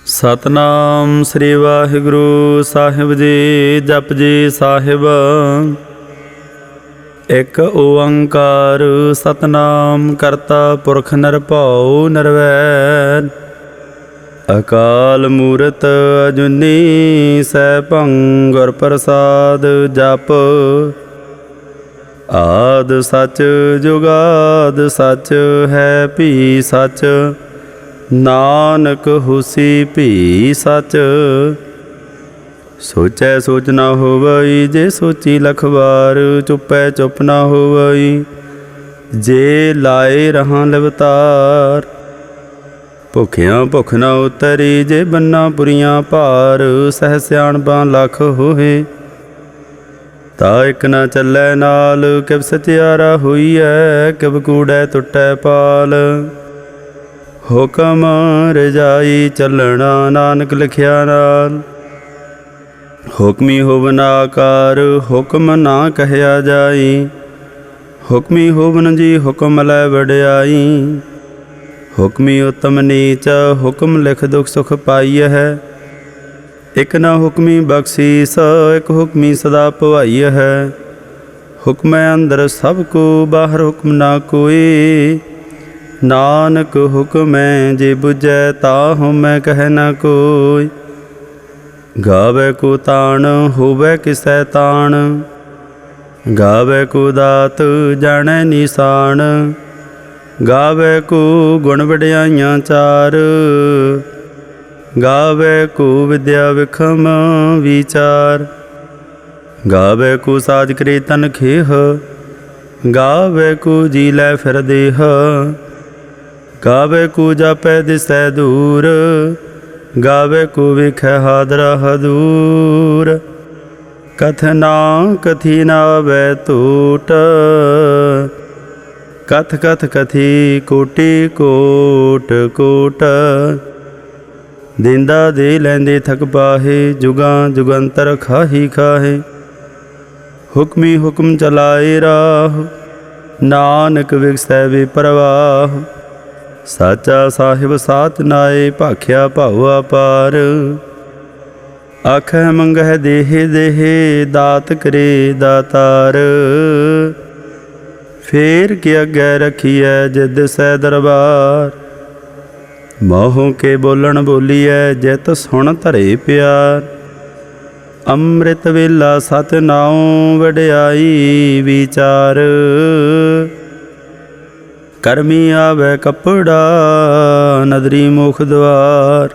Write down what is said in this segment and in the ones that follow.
सतनाम श्री वाहिगुरु साहिब जी। जप जी साहिब। एक ओंकार सतनाम करता पुरख निरभउ निर्वैर। अकाल मूरत अजुनी सैभं गुर प्रसाद। जप आद सच जुगाद सच है भी सच। नानक हुसी भी सच। सोचै सोच ना होवई जे सोची लख बार। चुपै चुप ना होवई जे लाए रहां लवतार। भुखियां भुख ना उतरी जे बन्ना पुरियां भार। सह सियाणपां लख होए ता एक ना चलै नाल। किव सचियारा होईऐ किव कूड़ै टुटै पाल। हुकम रजाई चलना नानक लिखिया नाल। हुक्मी होवन आकार हुक्म ना कहया जाई। हुक्मी होवन जी हुक्म लै वड्याई। हुक्मी उत्तम नीच हुक्म लिख दुख सुख पाई है। एक ना हुक्मी बख्शीस एक हुक्मी सदा भवाई है। हुक्मै अंदर सब को बाहर हुक्म ना कोई। नानक हुक्मै जे बुझै ताहु मैं कह न कोई। गावे को ताण होवे किसै ताण। गावे को दात जाने निशान। गावे को गुण वड्याइयां चार। गावे को विद्या विखम विचार। गावे को साज करे तन खेह। गावे को जी लै फिर देह। गावे को जापै दिसै दूर। गावे को विखै हादरा हदूर। कथना कथी नावै टूट। कथ कथ कथी कोटि कोट कोट। देंदा दे लैंदे थक पाहे जुगां जुगंतर खाही खाहे। हुक्मी हुक्म चलाए राह नानक विगसै बेपरवाह। साचा साहिब साथ नाए भाख्या भाऊ अपार। आखै मंगह देहे देहे दात करे दातार। फेर के अगे रखिए जिद सै दरबार। मोहों के बोलन बोलीए जित सुन धरे प्यार। अमृत वेला सत नाओ वड्याई विचार। करमी आवे कपड़ा नदरी मुख द्वार।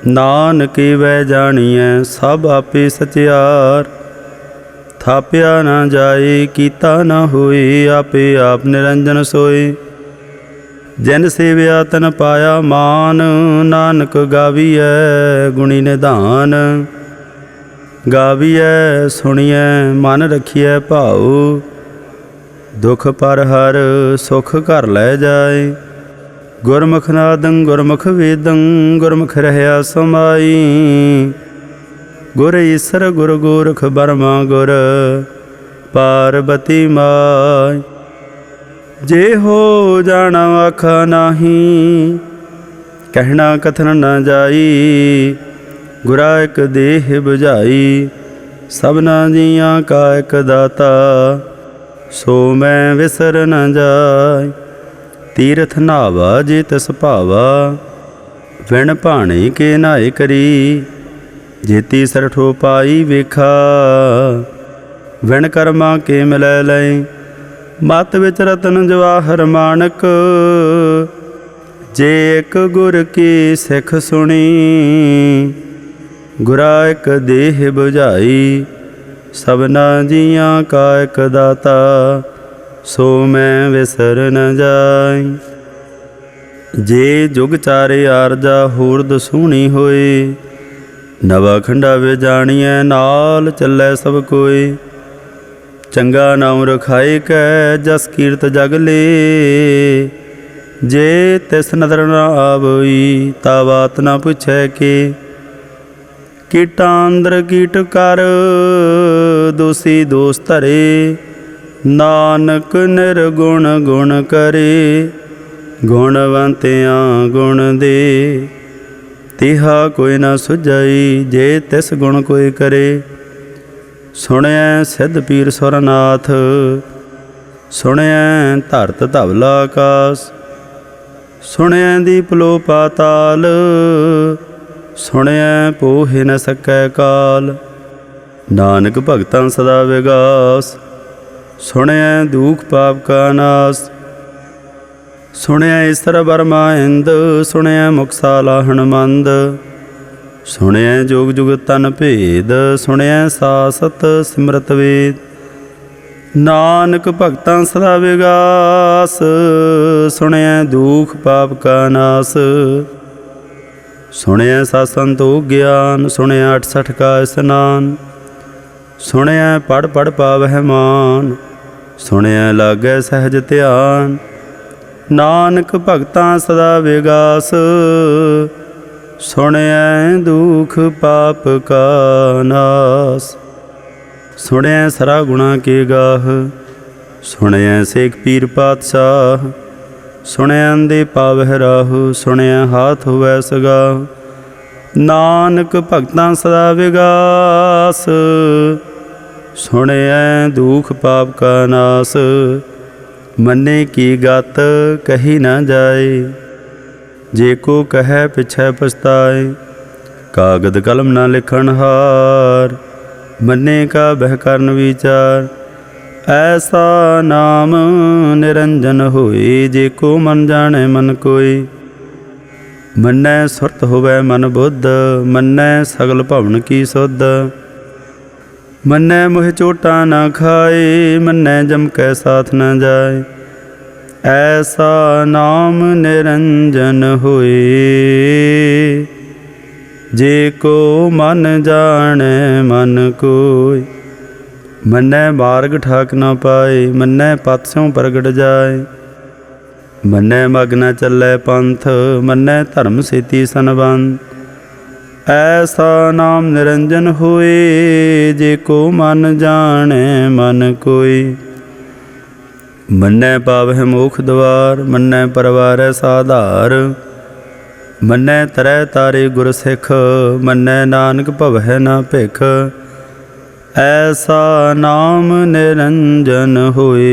नानक वै जानिए सब आपे सचियार। थाप्या ना जाए कीता ना होए आपे आप निरंजन सोए। जिन सेव्या तन पाया मान। नानक गावीऐ गुणी निधान। गावीऐ सुनिए मन रखिए भाऊ। दुख पर हर सुख घर लै जाए। गुरमुख नादं गुरमुख वेदं गुरमुख रहया समाई। गुर ईसर गुर गोरख बरमा गुर पार्वती माय। जे हो जाना आखा नाही कहना कथन न जाई। गुरा एक देह बुझाई सबना जियां का एक दाता। सो मैं विसर न जाय तीरथ नावा जे तिस भावा। विण भाणे के नाए करी जेती सरठो पाई वेखा। विण कर्मा के मिलै लय मत विच रतन जवाहर मानक। जे एक गुर की सिख सुनी गुरा एक देह बुझाई। सबना जियां का एक दाता सो मैं विसर न जाय। जे जुग चारे आरजा होर दसूणी होए। नवा खंडा वे जानिए नाल चलै सब कोई। चंगा नाम रखाए कै जस कीरत जग ले। जे तिस नदर न आवई ता बात ना पुछै के। कीटां अंदर कीट कर दोषी दोष धरे। नानक निर्गुण गुण करे। गुणवंतियां गुण दे तिहा कोई न सुझाई जे तिस गुण कोई करे। सुणिया सिद्ध पीर सुरनाथ सुणिया धरत धवला आकाश। सुणिया दीप लो पाताल सुणिया पोहे न सकै काल। नानक भगतां सदा विगास सुणिया दुख पाप का नाश। सुणिया ईसर बर्मा इंद सुणिया मुखसाला हनुमंद। सुणिया जुग जुग तन भेद सुणिया सासत सिमरत वेद। नानक भगतां सदा विगास सुणिया दुख पाप का नाश। सुणिया सत संतोख ज्ञान सुणिया 68 का स्नान। सुणिया पढ़ पढ़ पावै मान सुणिया लागै सहज ध्यान। नानक भगतां सदा विगास सुणिया दुख पाप का नाश। सुणिया सरा गुणा के गाह सुणिया सेक पीर पातशाह। सुणिया अंधे पावह राहु सुणिया हाथ होवै सगाह। नानक भगतां सदा विगास सुणिया दुख पाप का नाश। मन्ने की गत कही न जाए जे को कहे पिछै पछताए। कागद कलम न लिखन हार मन्ने का बह करन विचार। ऐसा नाम निरंजन होए जे को मन जाने मन कोय। मन्नै सुरत होवै मन बुद्ध मन्नै सगल भवन की सुध। मन्नै मोह चोटा न खाए मन्नै जम कै साथ न जाए। ऐसा नाम निरंजन होए जे को मन जाने मन कोय। मन्नै मार्ग ठाक न पाए मन्नै पथ स्यों प्रगट जाए। मन्नै मग न चलै पंथ मन्नै धर्म सेती सनबंध। ऐसा नाम निरंजन होए जे को मन जाने मन कोय। मन्नै पावै मोख द्वार मन्नै परवारै साधार। मन्नै तरै तारे गुर सिख मन्नै नानक भवै न भिख। ऐसा नाम निरंजन होए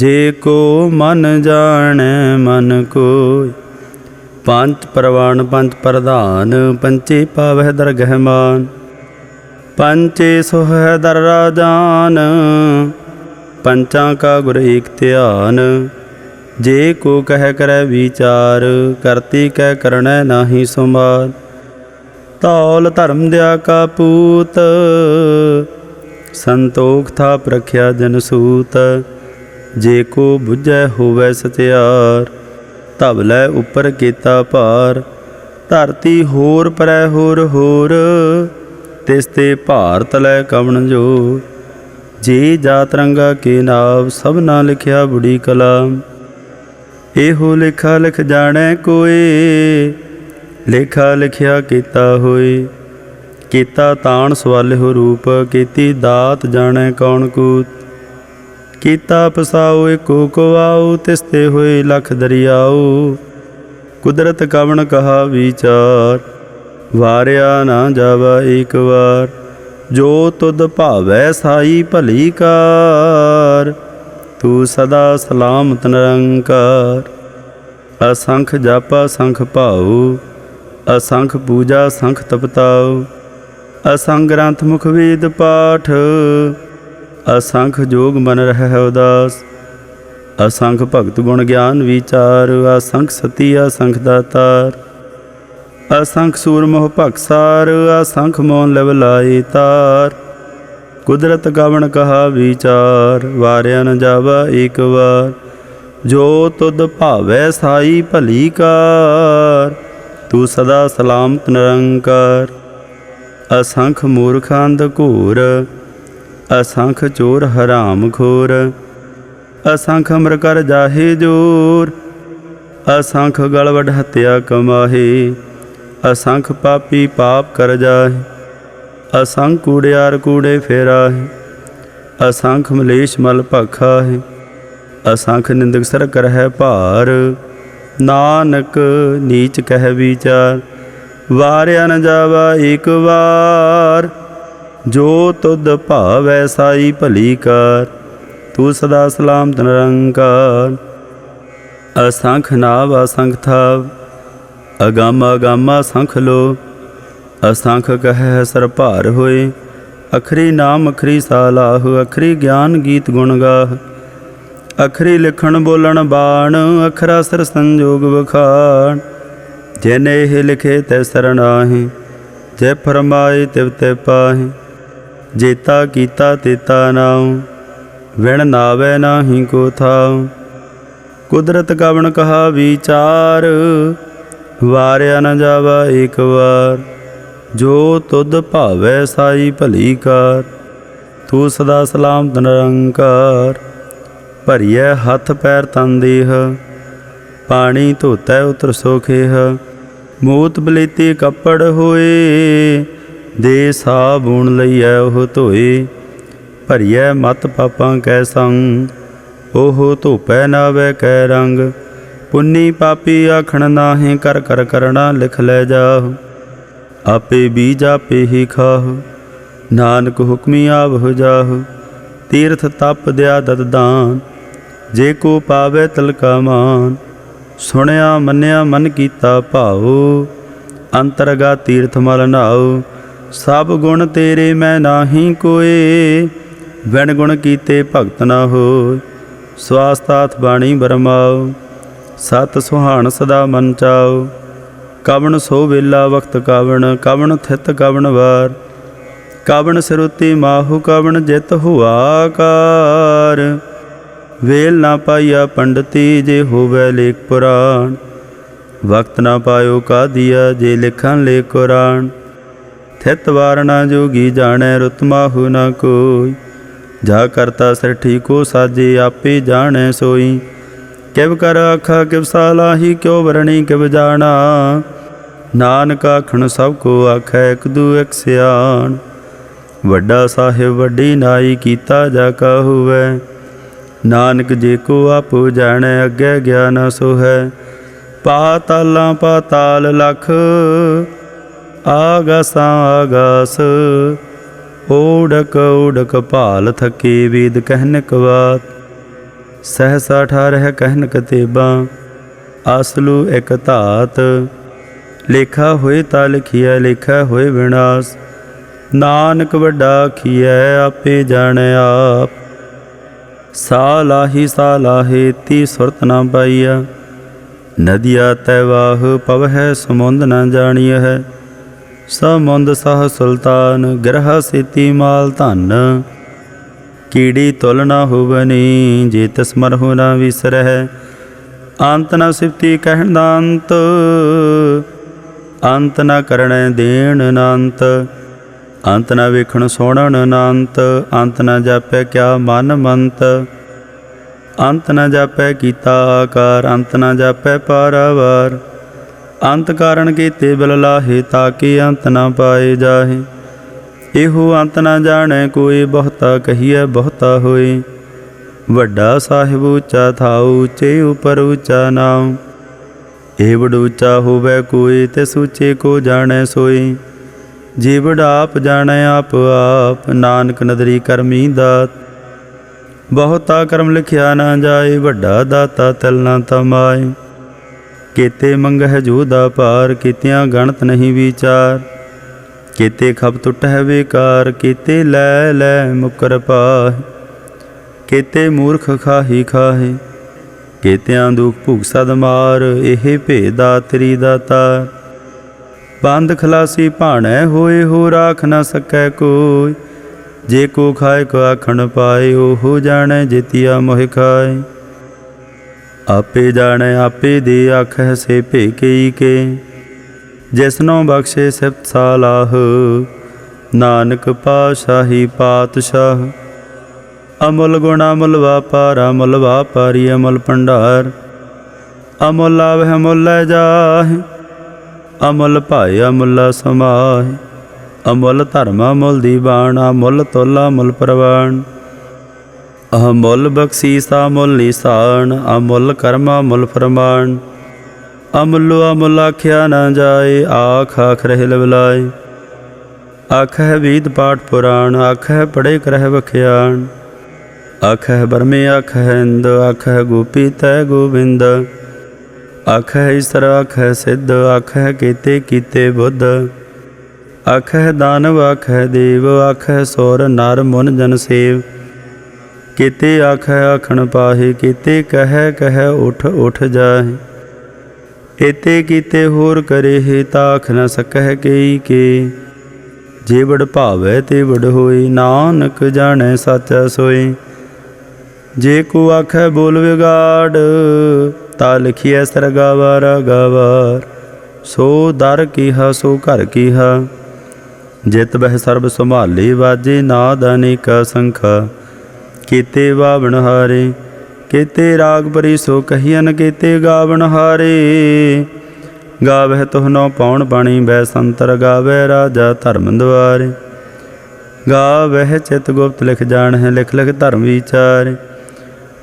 जे को मन जाने मन कोय। पंच परवान पंच प्रधान पंचे पावै दरगह मान। पंचे सोह दर राजान पंचां का गुर एक ध्यान। जे को कह करै विचार करती कह करनै नाहि सुमार। धौल धर्म दया का पूत संतोख थाप रखिया जन सूत। जे को बुझै होवै सत्यार धवलै उपर कीता भार। धरती होर परै होर होर तिस ते भार तलै कवन जोर। जे जात रंगा के नाव सबना लिखिया बुढ़ी कलाम। एहो लिखा लिख जाणै कोय लेखा लिखिया कीता होए। कीता ताण सवालिहो रूप कीती दात जाणै कौन कूत। कीता पसाओ एको कुआओ तिसते होए लख दरियाओ। कुदरत कवन कहा विचार वारिया ना जावा एक बार। जो तुद भावै साई भली कार तू सदा सलामत निरंकार। असंख जापा संख भाऊ असंख पूजा संख तपताओ। असंख ग्रंथ मुख वेद पाठ असंख जोग मन रहै उदास। असंख भगत गुण ज्ञान विचार असंख सती असंख दातार। असंख सूर मोह भगसार असंख मौन लिव लाए तार। कुदरत कवन कहा विचार वारिया न जावा एक बार। जो तुद भावै साई भली कार तू सदा सलामत निरंकार। असंख मूर्ख अंध घोर असंख चोर हराम खोर। असंख अमर कर जाहे जोर असंख गल वड हत्या कमाहे। असंख पापी पाप कर जाहे असंख कूड़ियार कूड़े फेराहे। असंख मलेश मल भखा है असंख निंदक सर कर है भार। नानक नीच कह विचार। वारिया न जावा एक बार, जो तुद भावै साई भली कार। तू सदा सलामत निरंकार। असंख नाव असंख थाव, अगामा गामा संख लो। असंख कह सर भार होए, अखरी नाम अखरी सालाह। अखरी ज्ञान गीत गुण गाह, अखरी लिखण बोलण बाण। अखरा सर संजोग बखान, जिने एह लिखे तै सरनाहे। जै फरमाए तिव ते पाहे, जेता कीता तेता नाऊं। विण नावै नाही को थाऊं, कुदरत कवन कहा विचार। वारिया न जावा एक बार, जो तुद भावै साई भली कार। तू सदा सलामत निरंकार। भरिए हथ पैर तन देह, पानी धोतै उतर सोखेह। मूत बलेती कपड़ होए, दे साबुण लईऐ ओह धोए। भरिए मत पापां कै संग, ओह धोपै नावै कै रंग। पुन्नी पापी आखण नाहे, कर कर करना लिख लै जाह। आपे बीज आपे ही खाह, नानक हुक्मी आवह जाह। तीर्थ तप दया दत दान, जे को पावै तिलका मान। सुनिया मन्निया मन कीता भाओ, अंतरगा तीर्थ मल नाओ। सब गुण तेरे मैं नाही कोए, बिन गुण कीते भगत ना होय। स्वास्थाथ बाणी बरमाओ, सत सुहान सदा मन चाओ। कवन सो वेला वक्त कवन, कवन थित कवन वार। कवन सिरुति माहु, कवन जित हुआ कार। वेल ना पाइया पंडिती, जे होवै लेख पुराण। वक्त ना पायो का दिया, जे लिखन लेख कुरान। थित वार ना जोगी जानै, रुत माहु ना कोई। जा करता सृष्टि को साजे, आपे जाने सोई। किव कर आखा किव सालाही, क्यों वरणी किव जाना। नानक आखण सब को आखै, एक दू एक सियाण। वड्डा साहिब वड्डी नाई, कीता जा का होवै। नानक जे को आपो जानै, अग्गै ज्ञान सोहै। पातालां पाताल लख, आगासां आगास। ओढ़क ओढ़क भाल थके, वेद कहनक बात। सहसा ठारह कहनक तेबा, आसलू एक धात। लेखा होए ता लिखिया, लेखा होए विनाश। नानक वड्डा आखिया, आपे जाने आप। सा लाहे ती सुरत ना पाइया। नदिया तैवाह पवह, समुंद न जानिय है। समुंद सह सुल्तान, ग्रह सेती माल धन। कीड़ी तुल ना होवनी, जे तिस मरहु ना विसरह। अंत न सिफती कहण अंत, अंत न करणे देण अनंत। अंत न वेखण सुणन अनंत, अंत न जापै क्या मन मंत। अंत न जापै कीता आकार, अंत न जापै पारावार। अंत कारण कीते बिल लाहे, ताके अंत न पाए जाहे। एहो अंत न जाने कोई, बहुता कहिए बहुता होए। वड्डा साहिब ऊँचा थाऊ, ऊँचे उपर ऊँचा नाम। एवड ऊँचा होवै कोई, तिस ऊँचे को जाने सोई। जीवड़ आप जाने आप आप, नानक नदरी करमी दात। बहुता कर्म लिखिया ना जाए, वड्डा दाता तिल ना तमाए। केते मंगह जोदा पार, केतियां गणत नहीं विचार। केते खप टुटह बेकार, केते लै लै मुकर पाह। केते मूर्ख खाही खाहे, केतियां दुख भुग सद मार। एह भेदा तेरी दातार। बंद खलासी भाणै होए, हो राख न सकै कोई। जे को खाए को आखण पाए, ओहो जाने जेतिया मोह खाए। आपे जाने आपे दे, आखै से भेकई के। जिसनों बख्शे सिफत सालाह, नानक पाशाही पातशाह। अमुल गुण अमुल वापार, अमुल वापारी अमुल भंडार। अमुल आवह अमुल लै जाहे, अमुल भाए अमुला समाहे। अमुल धर्म अमुल दीवान, अमुल तुल अमुल प्रवान। अमुल बख्शीसा मुल निशान, अमुल कर्मा मुल फरमान। अमुलो अमुल आख्या न जाए, आख आख रहे लवलाए। आख है वेद पाठ पुराण, आख है पढ़े करह बख्याण। आख है बरमे आख है इंद, आख है गोपी तय गोविंद। आख है ईसर आख है सिद्ध, आख है केते कीते बुद्ध। आख है दानव आख है देव, आख है सौर नर मुन जन सेव। केते आख है आखण पाहे, केते कह कह उठ उठ जाहे। एते कीते होर करे हे, ताख न सकह केई के। जे बड़ भावै ते बड़ होए, नानक जानै साचा सोए। जे को आखै बोल विगाड़, ता लिखिए सरगावार गावार। सो दर कीहा सो घर कीहा, जित बह सर्ब संभाले। वाजे नाद अनेका संखा, केते वावण हारे। केते राग परी सो कहियन, केते गावण हारे। गावह तुह नौ पौण बाणी बै संतर, गावै राजा धर्म द्वारे। गावह चित गुप्त लिख जान है, लिख लिख धर्म विचारे।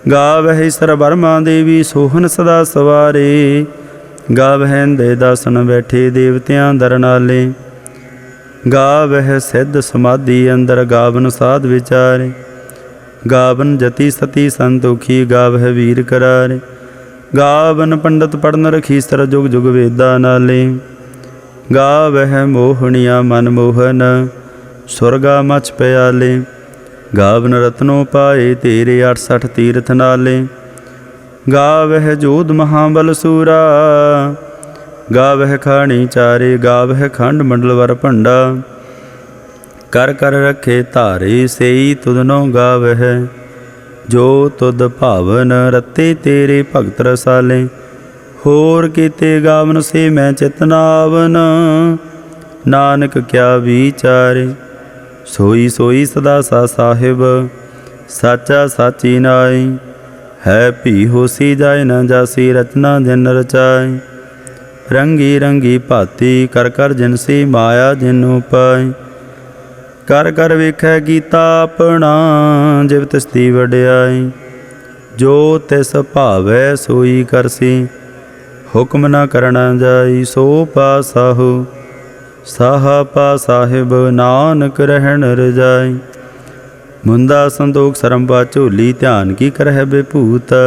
गावह ईसर बर्मा देवी, सोहन सदा सवारे। गावह इंदे दासन बैठे, देवतियां दर नाले। गावह सिद्ध समाधि अंदर, गावन साध विचारे। गावन जति सती संतोखी, गावह वीर करारे। गावन पंडित पढ़न रखीसर, जुग जुग वेदा नाले। गावह मोहनिया मन मोहन, सुरगा मछ प्याले। गावन रत्नों पाए तेरे, 68 तीर्थ नाले। गावह जोध महाबल सूरा, गावह खाणी चारे। गावह खंड मंडल वर भंडा, कर कर रखे धारे। सेई तुदनो गावह, जो तुद भावन। रते तेरे भगत रसाले, होर कीते गावन से मैं चितनावन। नानक क्या विचारे, सोई सोई सदा सा साहिब। साचा साची नाई, है भी होसी जाए न जासी। रचना जिन रचाए, रंगी रंगी भाती। कर कर जिनसी माया जिनु पाए। कर कर वेखै गीता अपना, जिव तिसदी वड्याई। जो तिस भावै सोई करसी, हुक्म न करना जाई। सो पासाहु साहा पा साहिब, नानक रहन रजाई। मुंदा संतोख सरंपा झोली, ध्यान की करह बेभूत।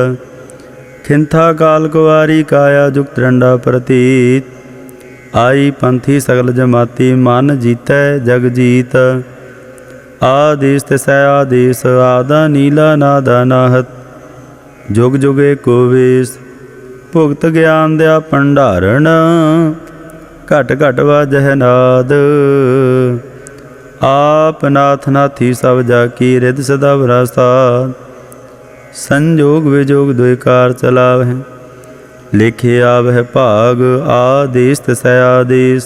खिंथा काल कुवारी, काया जुगत डंडा प्रतीत। आई पंथी सगल जमाती, मन जीतै जग जीत। आदेश तिसै आदेश, आदा नीला नादा नाहत। जुग जुग एको वेश, भुगत ज्ञान दया भंडारण। घट घट वाजह नाद, आप नाथ नाथी सब जाकी। रिद सदा विरासाद, संजोग विजोग दुकार चलावह। लिखे आवह भाग, आदेश तिसै आदेश।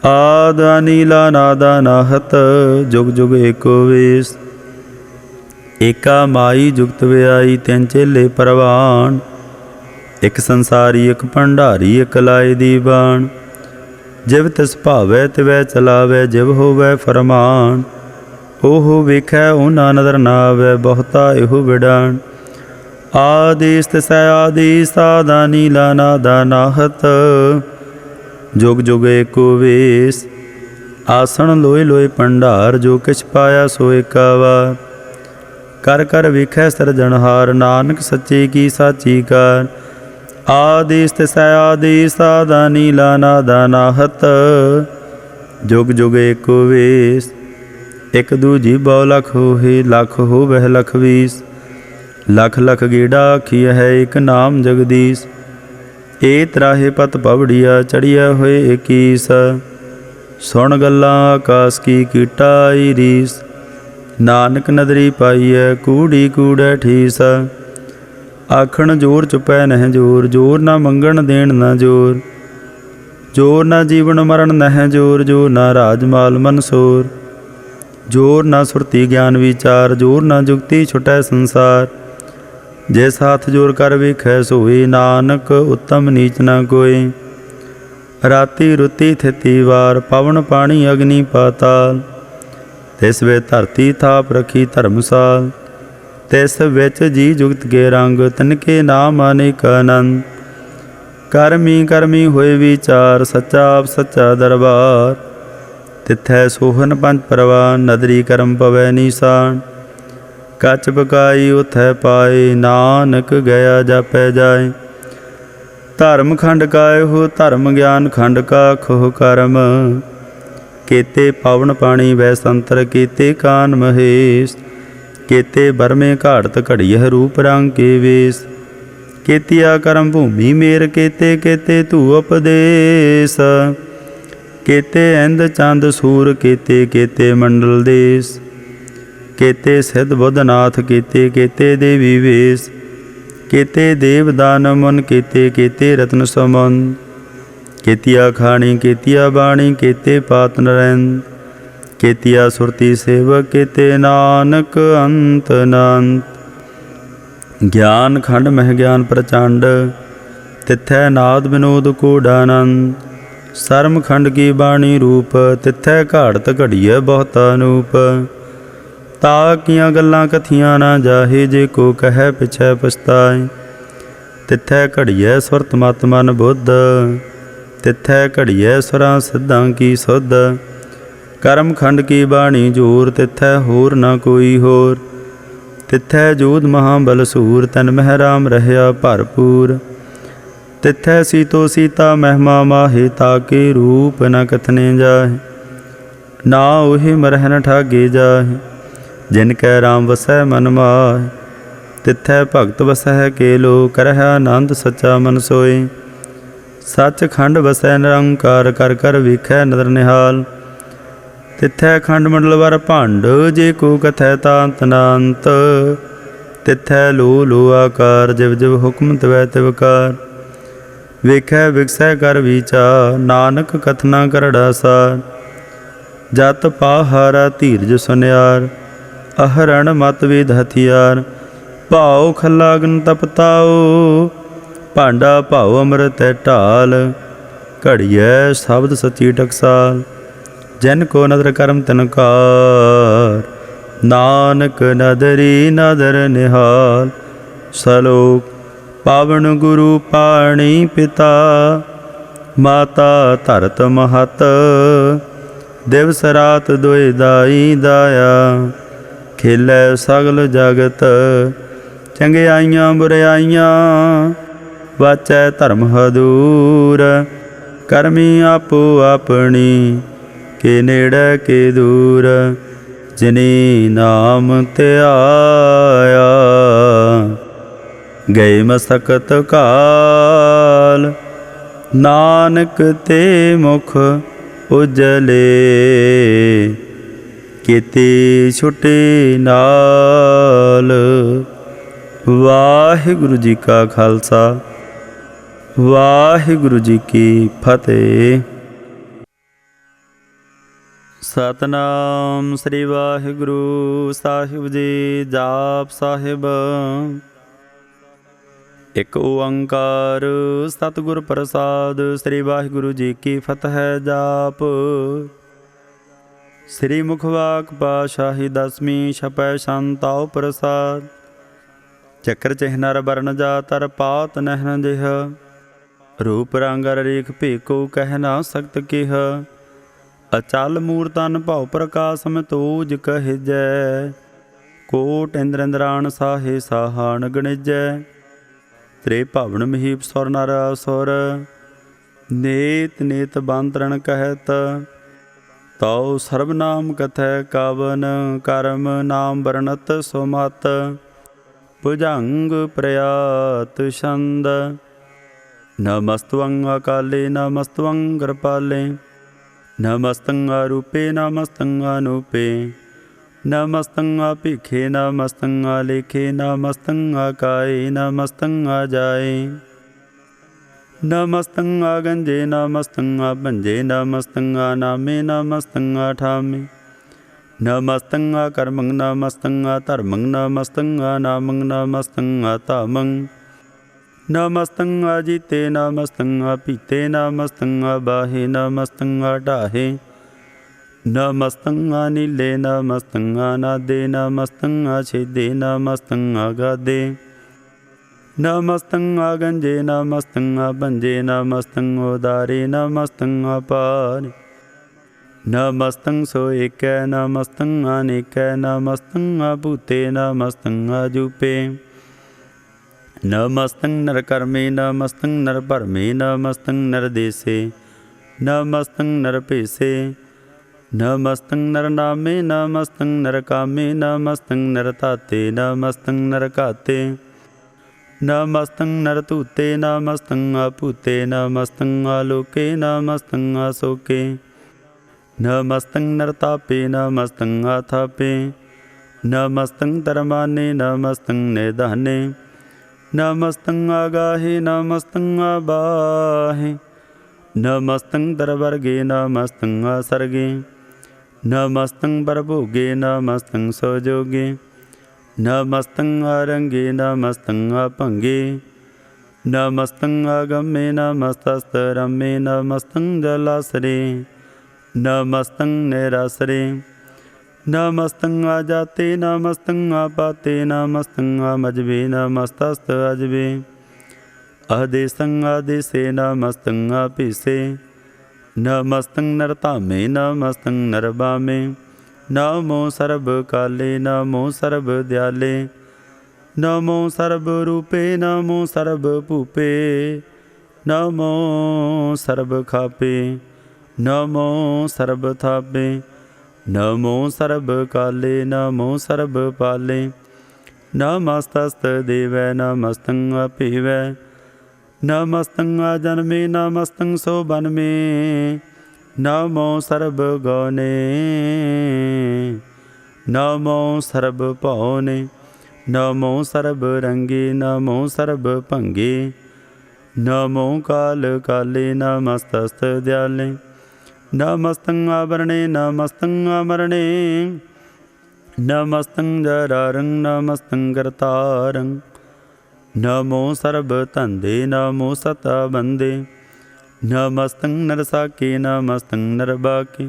आदा नीला नादा नाहत, जुग जुग एको वेश। एका माई जुगत व्याई, तिन चेले परवान। एक संसारी एक भंडारी, एक लाए दीवान। जिव तिस भावै तिवै चलावै, जिव होवै फरमान। ओहो वेखै ओना नदर ना आवै, बहुता एहो विडान। आदेश तिसै आदेश, आदा नीला नादा नाहत। जुग जुग एको वेश, आसन लोए लोए भंडार। जो किछ पाया सो एका वार। कर कर वेखै सिरजनहार, नानक सच्चे की साची कार। आदेश तिसै आदेश, आदा नीला नादा नाहत। जुग जुग एको वेश, एक दूजी बौ लख होहे। लख होवह लख बीस, लख लख गेड़ा आखिया है। एक नाम जगदीश, ए त्राहे पत पवड़िया। चढ़िया होए एकीस, सुन गल्लां आकाश की कीटा आई रीस। नानक नदरी पाईऐ, कूड़ी कूड़ै ठीस। आखण जोर चुपै नह जोर, जोर न मंगण देण न जोर। जोर न जीवन मरण नह जोर, जोर न राजमाल मनसोर। जोर न सुरती ज्ञान विचार, जोर न जुगती छुटै संसार। जैस हाथ जोर कर वेखै सोए, नानक उत्तम नीच न कोय। राति रुति थिति वार, पवन पानी अग्नि पाताल। तिस वे धरती थाप रखी धर्मसाल। तिस विच जी जुगत के रंग, तिनके नाम अनेक आनंद। ਕਰਮੀ ਕਰਮੀ ਹੋਏ ਵਿਚਾਰ, ਸੱਚਾ ਆਪ ਸੱਚਾ ਦਰਬਾਰ। ਤਿੱਥੈ ਸੋਹਨ ਪੰਜ ਪ੍ਰਵਾਨ, ਨਦਰੀ ਕਰਮ ਪਵੈ ਨੀਸਾਨ। ਕੱਚ ਬਕਾਈ ਉਥੈ ਪਾਏ, ਨਾਨਕ ਗਿਆ ਜਾਪੈ ਜਾਏ। ਧਰਮ ਖੰਡ ਕਾਇਓ ਧਰਮ ਗਿਆਨ ਖੰਡ ਕਾ ਖੋਹ ਕਰਮ। केते पावन पाणी वै संतर, केते कान महेश। केते बरमे घाड़त घड़ियह रूप रंग के वेश। केतिया करम भूमि मेर, केते केते धू उपदेश। केते इंद चंद सूर, केते केते मंडल देश। केते सिद्ध बुद्धनाथ, केते केते देवी वेश। केते देव दान मुन, केते केते रत्न समुन। केतिया खाणी केतिया बाणी, केते पात नरैंद। केतिया सुरती सेवक, केते नानक अंत अनंत। ज्ञान खंड मह ज्ञान प्रचंड, तिथै नाद विनोद कूढ़ानंद। सरम खंड की बाणी रूप, तिथै घाड़त घड़िय बहुत अनूप। ता किया गल्लां कथियां ना जाहे, जे को कह पिछै पछताए। तिथै घड़िय सुरत मत मन बुद्ध, तिथै घड़िय सुरां सिद्धां की सुध। करम खंड की बाणी जोर, तिथै होर न कोई होर। तिथै जोध महाबल सूर, तन मह राम रहया भरपूर। तिथै सीतो सीता महिमा माहे, ताके रूप न कथने जाहे। ना ओहि मरह न ठागे जाहे, जिनकै राम वसै मन माहे। तिथै भगत वसै केलो, करह आनंद सच्चा मन सोए। सच खंड वसै निरंकार, कर कर वेखै नदर निहाल। तिथै खंड मंडल वर भंड, जे को कथै तांत नांत। तिथै लो लो आकार, जिव जिव हुक्म तिवै तिवकार। वेखै विकसै कर विचार, नानक कथना करड़ा सार। जत पाहारा धीरज सुनियार, अहरण मत वेद हथियार। भाव खला अग्न तपताओ, भांडा भाव अमृत ढाल। घड़िय शब्द सची टकसाल, जिन को नदर करम तिनकार। नानक नदरी नदर निहाल। सलोक पावन गुरु पाणी पिता, माता धरत महत। दिवस रात दोए दाई दाया, खेलै सगल जगत। चंगियाइयां बुराइयां, वाचै धर्म हदूर। करमी आपो अपनी, के नेड़े के दूर। जिनी नाम त्याया, गए मसकत काल। नानक ते मुख उजले, केते छुटे नाल। वाहिगुरु जी का खालसा, वाहिगुरु जी की फतेह। सतनाम श्री वाहिगुरु साहिब जी। जाप साहिब। एक ओंकार सतगुर प्रसाद, श्री वाहिगुरु जी की फतह। जाप श्री मुखवाक पाशाही दसवीं, छपै शांताओ प्रसाद। चक्र चिहनर बरन जातर, पात नहन देह। रूप रंगर रेख भेको, कह ना सकत केह। अचल मूर्तन भाव प्रकाश, मतोज कहिजै। कोट इंद्र इंद्राण, साहे साहान गणिजै। त्रे भवन महीप सुर नर असुर, नेत नेत बांतरण कहत। तौ सर्वनाम कथै कावन, कर्म नाम वर्णत सुमत। भुजंग प्रयात छंद, नमस्तवं अकाले नमस्तवं कृपाले। नमस्तं रूपे नमस्तं अनूपे। नमस्तं भिखे नमस्तं लेखे। नमस्तं काये नमस्तं जाए। नमस्तं गंजे नमस्तं भंजे। नमस्तं नामे नमस्तं ठामे। नमस्तं कर्मं नमस्तं धर्मं। नमस्तं नामं नमस्तं धामं। नमस्तं जीते नमस्तं पीते। नमस्तं बाहे नमस्तं ढाहे। नमस्तं नीले नमस्तं अनादे। नमस्तं छेदे नमस्तं अगाधे। नमस्तं आगंजे नमस्तं आभंजे नमस्तं उदारे नमस्तं अपारे नमस्तं सो एक नमस्तं अनेक नमस्तं अभूते नमस्तं अजूपे नमस्तं नरकर्मे नमस्तं नरभर्मे नमस्तं नरदेशे नमस्तं नरपेशे नमस्तं नरनामे नमस्तं नरकामे नमस्तं नरताते नमस्तं नरकाते नमस्तं नरतूते नमस्तं अपूते नमस्तं आलोके नमस्तं अशोके नमस्तं नरतापे नमस्तं अथापे नमस्तं धर्माने नमस्तं निधाने नमस्तं आगाहे नमस्तं आबाहे नमस्तं दरवर्गे नमस्तं असर्गे नमस्तं बरभोगे नमस्तं सौजोगे नमस्तं आरंगे नमस्तं अपंगे नमस्तं आगमे नमस्तस्तरमे नमस्तं जलासरे नमस्तं निरासरे नमस्तं आजाते नमस्तं आपाते नमस्तं आमजबे नमस्तस्त अजबे आदेशं आदेशे नमस्तं आपिसे नमस्तं नरतामे नमस्तं नरबामे नमो सर्व काले नमो सर्व दयाले नमो सर्व रूपे नमो सर्व भूपे नमो सर्व खापे नमो सर्व थापे नमो सर्व काले नमो सर्व पाले नमस्तस्त देवै नमस्तं अपीवै नमस्तं अजन्मे नमस्तं सोबन्मे नमो सर्व गौने नमो सर्व पौने नमो सर्व रंगे नमो सर्व भंगे नमो काल काले नमस्तस्त दयाले नमस्तं आवरणे नमस्तं अमरणे नमस्तं जरारं नमस्तं कर्तारं नमो सर्व धंधे नमो सता बंदे नमस्तं नरसाके नमस्तं नरबाके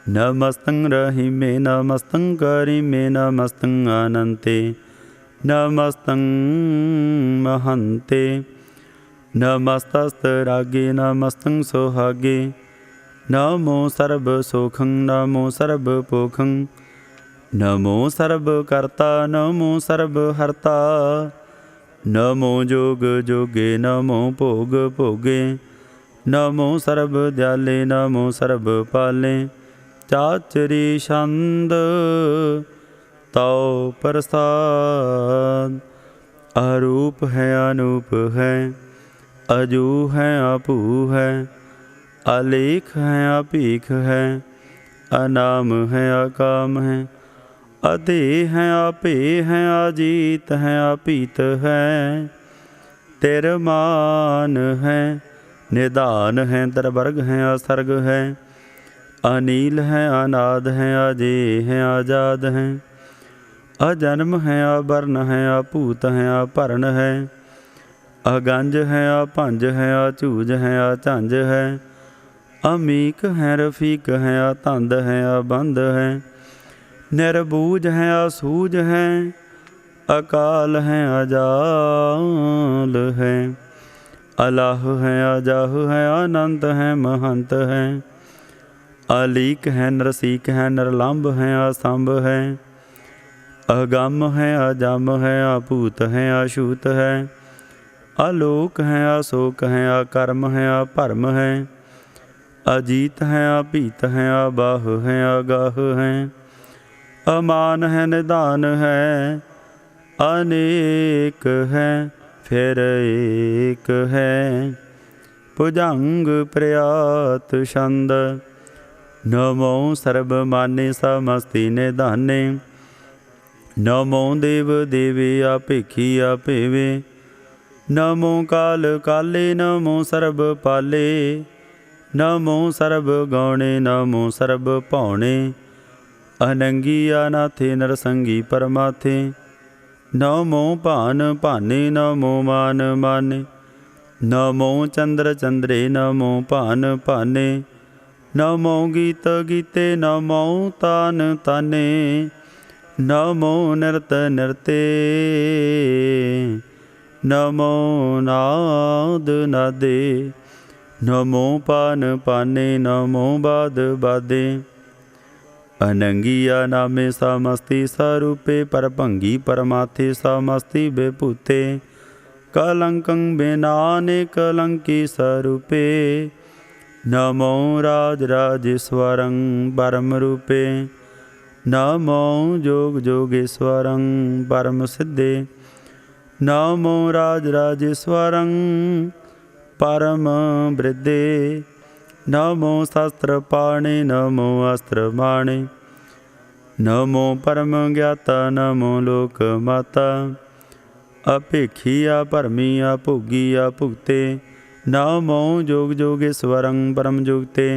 नमस्तं रहीमे नमस्तं करीमे नमस्तं अनन्ते नमस्तं महन्ते नमस्तस्तरागे नमस्तं सोहागे नमो सर्वसुखं नमो सर्वपोखं नमो सर्वकर्ता नमो सर्वहर्ता नमो जोग जोगे नमो भोग भोगे नमो सर्व दयाले नमो सर्व पाले चाचरी छंद तौ प्रसाद अरूप है अनूप है अजू है अपू है अलेख है अपीख है अनाम है अकाम है अधे है आपे है अजीत है अपीत है तिरमान है निदान है दरवर्ग है असर्ग है अनील है अनाद है अजय है आजाद है अजन्म है अवर्ण है अपूत है अपर्ण है अगंज है अपंज है अचूज है अझंज है अमीक है रफीक है अतंद है अबंध है निर्बूज है असूझ है अकाल है अजाल है अलाह है अजाह है अनंत है महंत है अलीक है नरसीक है नरलंब है असंभ है अगम है अजम है अभूत है अछूत है अलोक है अशोक है अकर्म है अभर्म है अजीत है अपीत है अबाह है अगाह है अमान है निदान है अनेक है फिर एक है भुजंग प्रयात छंद नमो सर्व माने समस्ति निधाने नमो देव देवे अपेखी अपेवे नमो काल काले नमो सर्व पाले नमो सर्व गौणे नमो सर्व पौणे अनंगी अनाथे नरसंगी परमाथे नमो भान भाने नमो मान माने नमो चंद्र चंद्रे नमो भान भाने नमो गीत गीते नमो तान ताने नमो नृत नृते नमो नाद नादे, नमो पान पाने, नमो बाद बादे। अनंगिया नामे समस्ति स्वरूपे, परभंगी परमाथे समस्ति विभूते। कलंकं बिनाने कलंकी स्वरूपे, नमो राजराजेश्वरं परम रूपे। नमो जोग जोगेश्वरं परम सिद्धे, नमो राजराजेश्वरं परम वृद्धे। नमो शास्त्र पाणे, नमो अस्त्र माणे, नमो परम ज्ञाता, नमो लोक माता। अपेखिया परमिया भोगिया भुगते, नमो जोग जोगेश्वरं परम जुगते।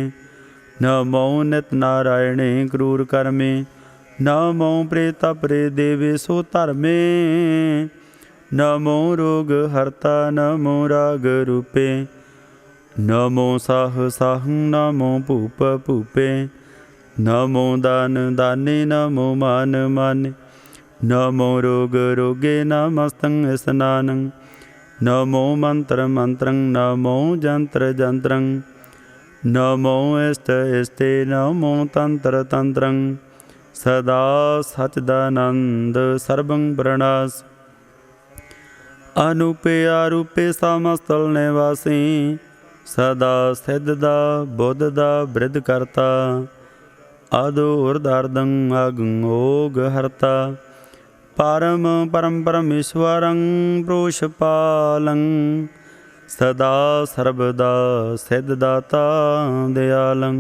नमो नित नारायणे क्रूर कर्मे, नमो प्रेता प्रे देवे सो धर्मे। नमो रोग हरता, नमो राग रूपे, नमो साह साहं, नमो भूप भूपे। नमो दान दाने, नमो मान माने, नमो रोग रोगे, नमस्तं स्नानं। नमो मंत्र मंत्रं, नमो जंत्र जंत्रं। नमो इष्ट इष्टे, नमो तंत्र तंत्रं। सदा सच्चिदानंद सर्वं प्रणास, अनूपे आरूपे समस्तल निवासी। सदा सिद्ध दा बुद्ध दा बृद्ध करता, आदो उर्दार्दं अगं ओग हरता। परम परम परमेश्वरं प्रोषपालं, सदा सर्वदा सिद्ध दाता दयालं।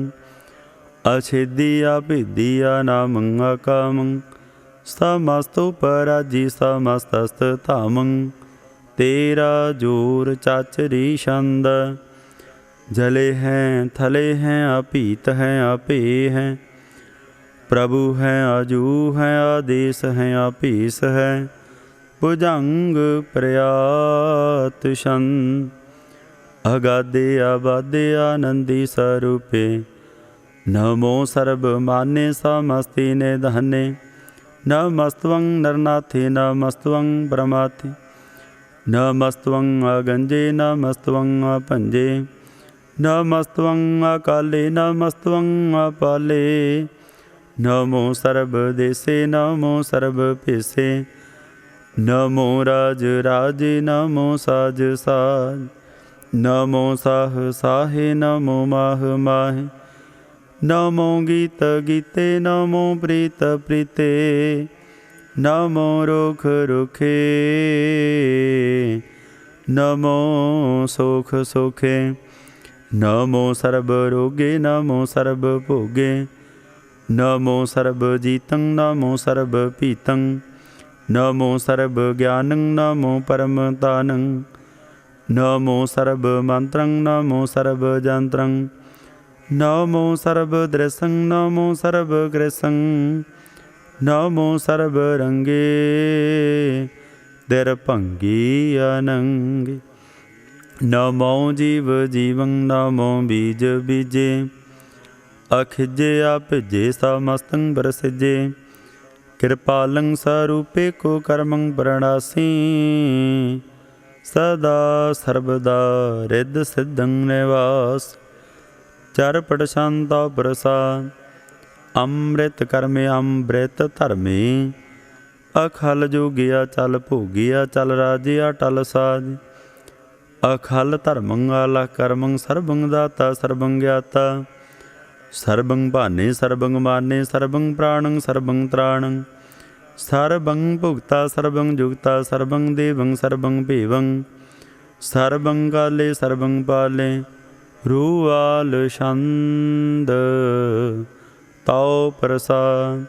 अछेदिया भेदिया नामं अकामं, समस्तोपराजी समस्तस्त धामं। तेरा जोर चाचरी छंद, जले हैं थले हैं अपीत हैं अपे हैं। प्रभु हैं अजू हैं आदेश हैं अपीस है। भुजंग प्रयात शन, अगाधे आबादे आनंदी स्वरूपे। नमो सर्व माने समस्ति निधने, नमस्त्वं नरनाथे नमस्त्वं परमाथे। नमस्त्वं अगंजे नमस्त्वं अपंजे, नमस्त्वं अकाले नमस्त्वं अपाले। नमो सर्वदेशे, नमो सर्वपेशे। नमो राज राजे, नमो साज साज। नमो साह साहे, नमो माह माहे। नमो गीत गीते, नमो प्रीत प्रीते। नमो रुख रुखे, नमो सुख सुखे। नमो सर्व रोगे, नमो सर्व भोगे। नमो सर्व जीतं, नमो सर्व पीतं। नमो सर्व ज्ञानं, नमो परम तानं। नमो सर्व मंत्रं, नमो सर्व जंत्रं। नमो सर्व दृशं, नमो सर्व कृशं। नमो सर्व रंगे, दर्पंगी अनंगे। नमो जीव जीवं, नमो बीज बीजे। अखिजे अभिजे समस्तं बरसिजे। कृपालं स्वरूपे को कर्मं प्रणासी। सदा सर्वदा रिद्ध सिद्धं निवास। चरपट शांता प्रसाद, अमृत कर्मे अमृत धर्मे। अखल जोगिया चल भोगिया, चल राजिया टल साज। अखल धर्मं अलख कर्मं, सर्वं दाता सर्वं ज्ञाता। सर्वं भाने सर्वं माने, सर्वं प्राणं सर्वं त्राणं। सर्वं भुक्ता सर्वं जुक्ता, सर्वं देवं सर्वं भेवं। सर्वं काले सर्वं पाले, रूआल छंद ताओ प्रसाद।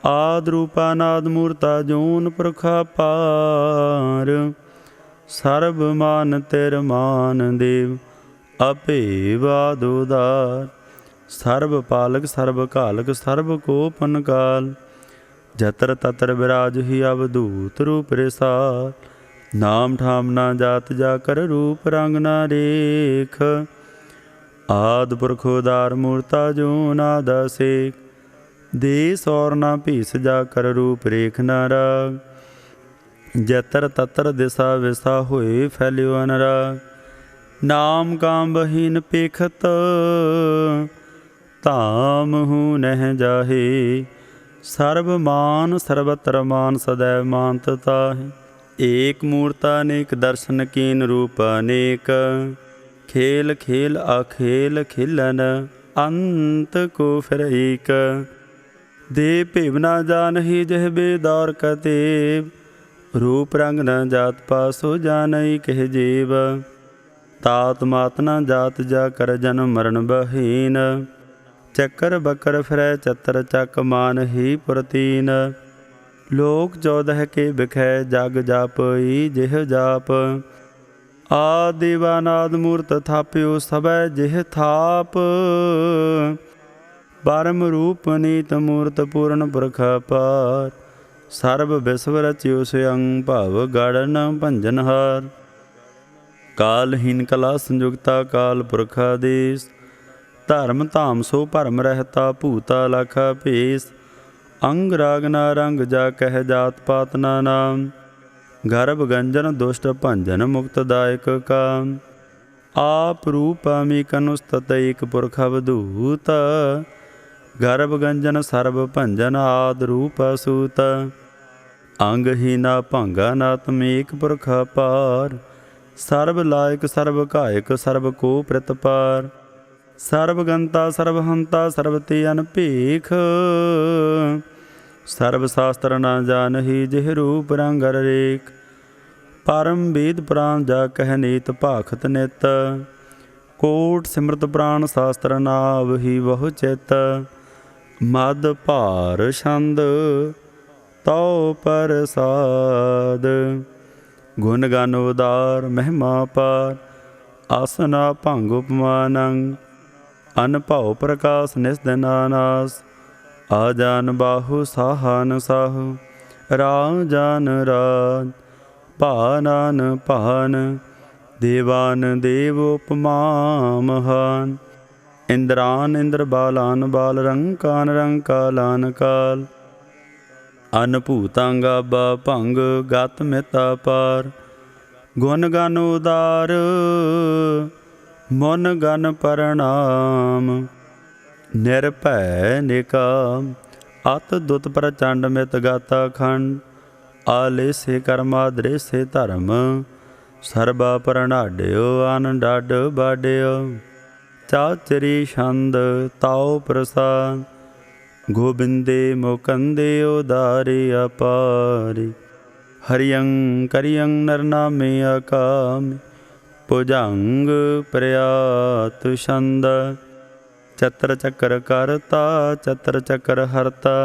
आद रूपानाद मूर्ता जोन पुरखा पार। सर्व मान तिर मान देव, अभेवाद उदार। सर्व पालक सर्व कालक, सर्व कोपन काल। जत्र तत्र विराज ही अवधूत रूप रिसार। नाम ठाम ना जात जाकर, रूप रंग ना रेख। आद पुरख उदार मूर्ता जो नादा सेक। देश और ना भीस जाकर, रूप रेख ना राग। जतर ततर दिशा विसा होए फैल्यो अनुराग। नाम काम बहीन पेखत धाम हूँ नह जाहे। सर्व मान सर्वत्र मान सदैव मानत ताहि। एक मूर्ता अनेक दर्शन कीन रूप अनेक। खेल खेल अखेल खिलन अंत को फिर एक। दे भेव ना जानही जह बेदौर कतेब। रूप रंग न जात पासो जानई कह जेब। तात मात न जात जा कर जन्म मरण बहीन। चक्कर बकर फिरै चतर चक मान ही प्रतीन। लोक 14 के बिखै जग जापई जिह जाप। आदिवानाद मूर्त थाप्यो सबै जिह थाप। परम रूप नीत मूर्त पूर्ण पुरख अपार। सर्व विश्व रचियो स्वयं भव गढ़न भंजनहार। कालहीन कला संयुक्ता काल पुरख आदेश। धर्म धाम सो भरम रहता भूता लख भेस। अंग राग ना रंग जा कह जात पात ना नाम। गर्भ गंजन दुष्ट भंजन मुक्तदायक काम। आप रूप अमीकनुस्तत एक पुरख अवधूत। गर्भ गंजन सर्व भंजन आद रूप असूत। अंगहीना भंगा नातम एक पुरख अपार। सर्व लायक सर्व कायक सर्व को प्रतिपार। सर्व गंता सर्व हंता सर्व ते अनपेख। सर्व शास्त्र न जानही जिह रूप रंग रेख। परम वेद पुराण जा कह नीत भाखत नित। कोट सिमरत प्राण शास्त्र नावही बहु चित। मद भार छंद तौ प्रसाद। गुण गन उदार महिमा पार। आसना भंग उपमानंग। अन भाव प्रकाश निस्दिन नास। आजान बाहु साहन साहु। राजान राज भानान भान। देवान देव उपमा महान। इंद्रान इंद्र बालान बाल रंकान रंकालान काल। अनभूतांगाबा भंग गत मिता पार। गुण गन उदार मुन गन प्रणाम। निर्भय निकाम अत दुत प्रचंड मित गाता खंड। आलेसे कर्मा दृश्य धर्म। सर्बा प्रणाड्यो अन डाड बाड्यो। चाचरी छंद ताओ प्रसाद। गोबिंदे मुकंदे उदारे अपारी। हरियं करियं नरनामे अकाम। भुजंग प्रयात छंद। चत्र चक्र करता चत्र चक्र हरता।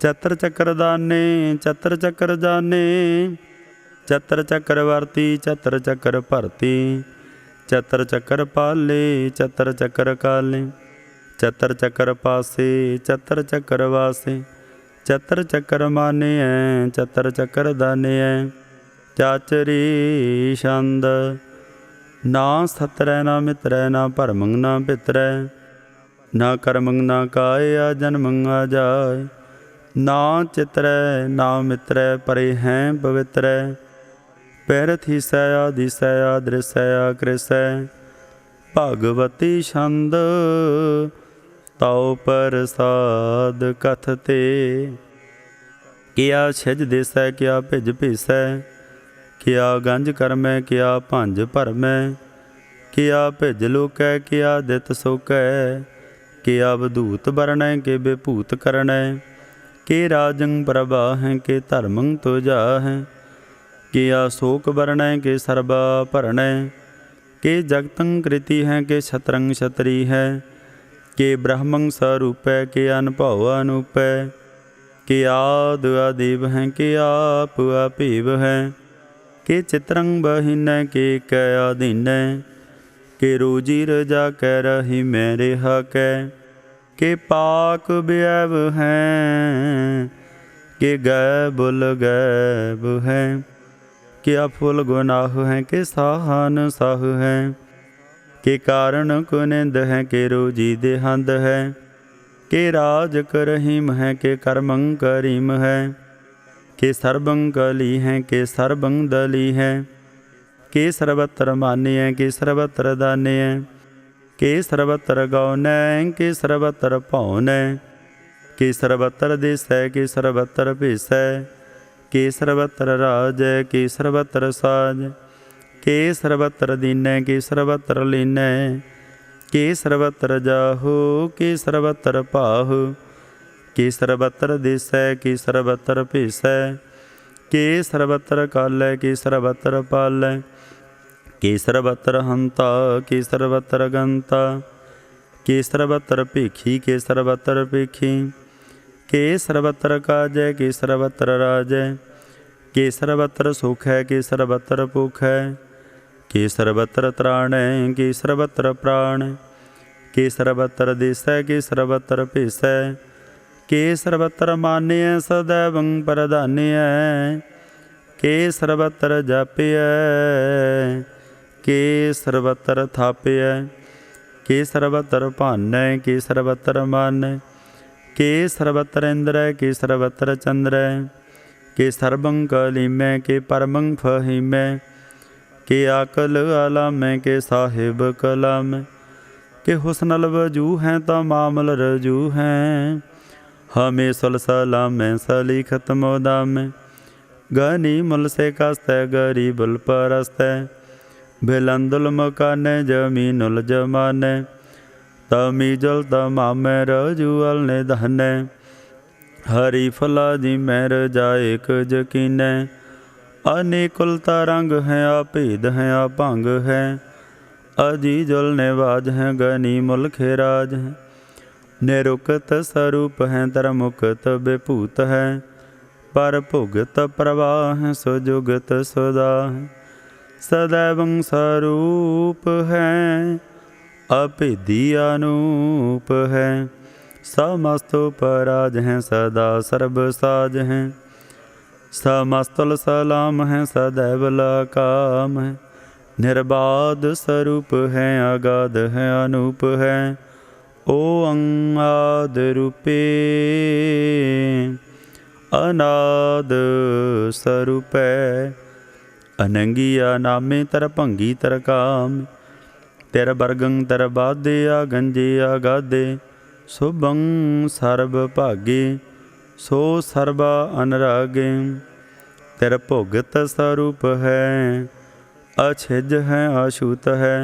चत्र चक्र दाने चत्र चक्र जाने। चत्र चक्रवर्ती चत्र चक्र भरती। चतर चक्र पाले चतर चक्र काले। चतर चक्र पासे चतर चक्र वासे। चतर चक्र माने है चतर चक्र दाने है। चाचरी छंद ना सतरै ना मित्रै ना भरमंग ना पितरै। ना कर्मंग ना काय आ जन्मंग आ जाय। ना चितरै ना मित्रै परे हैं पवित्रै। पैरथी सया दिसया दृसया कृसै। भगवती छंद ताओ प्रसाद कथते। किया छिज देसै किया भिज भीसै। किया गंज करमै किया भंज भरमै। किया भिज लोकै किया दित सोकै। किया अवधूत बरणै के विभूत करणै। के राजं प्रवाहै के धर्मं तुजाहै। किया शोक बरणै के सर्बा भरणै। के जगतं कृति है के छत्रं छतरी है। के ब्रह्मं स्वरूपै के अनुभव अनूपै। के आद आदिव हैं के आप अपीव है। के चित्रं बहिनै के कै अधीनै। के रोजी रजा कै रही मैं रेहा कै। के पाक व्यव हैं के गैबुल गैब हैं। क्या फुल गुनाह हैं के साहन साह हैं। के कारण कुनिंद हैं के रोजी देहंद है। के राज करहीम है के कर्मं करीम है। के सर्वं कली हैं के सर्वं दली हैं, के सर्वत्र मान्य के सर्वत्र दान्य, के सर्वत्र गौन के सर्वत्र पौन, के सर्वत्र देश के सर्वत्र भेष, के सर्वत्र राज के सर्वत्र साज, के सर्वत्र दीन के सर्वत्र लीन, के सर्वत्र जाहो के सर्वत्र पाहो, के सर्वत्र देश के सर्वत्र भेष, के सर्वत्र काल के सर्वत्र पाल, के सर्वत्र हंता के सर्वत्र गंता, के सर्वत्र पेखी के सर्वत्र पेखी, के सर्वत्र काज के सर्वत्र राज, के सर्वत्र सुख है के सर्वत्र भुख है, के सर्वत्र त्राण के सर्वत्र प्राण, के सर्वत्र देश के सर्वत्र भेष, के सर्वत्र मान्य सदैवं प्रधान्य, के सर्वत्र जाप्य, के सर्वत्र थाप्य, के सर्वत्र भान के सर्वत्र मान, के सर्वत्र इंद्र के सर्वत्र चंद्र, के सर्वं कलीम के परमं फहीम, के आकल आलम के साहिब कलाम, के हुस्नल वजू हैं तमामल रजू हैं, हमें सलसलाम सलीखत मोदाम, गनी मुल से कास्त गरीबुल परस्त, भिलंदुल मकान जमीनुल जमान, तमीजुल तमाम रजूअल ने धन, हरी फला जी मैर जाए यकीन, अनेकुलता रंग हैं अभेद हैं अभंग हैं, अजीजुल नेवाज हैं गनी मुल्क राज हैं, निरुकत स्वरूप हैं तरमुक्त विभूत हैं, पर भुगत प्रवाह हैं सुजुगत सुदा हैं, सदैवं स्वरूप हैं अभेदी अनूप हैं, समस्त उपराज हैं सदा सर्वसाज हैं, समस्तुल सलाम हैं सदैव लकाम हैं, निर्बाध स्वरूप हैं अगाध हैं अनूप हैं, ओ अंगाद रूपे अनाद स्वरूप है, अनंगिया नामे तर भंगी तर काम, तेर बरगं तर बाधे आ गंजे आ गाधे, शुभं सर्व भागे सो सर्वा अनुरागे, तेरा भुगत स्वरूप है अछिज है अछूत है,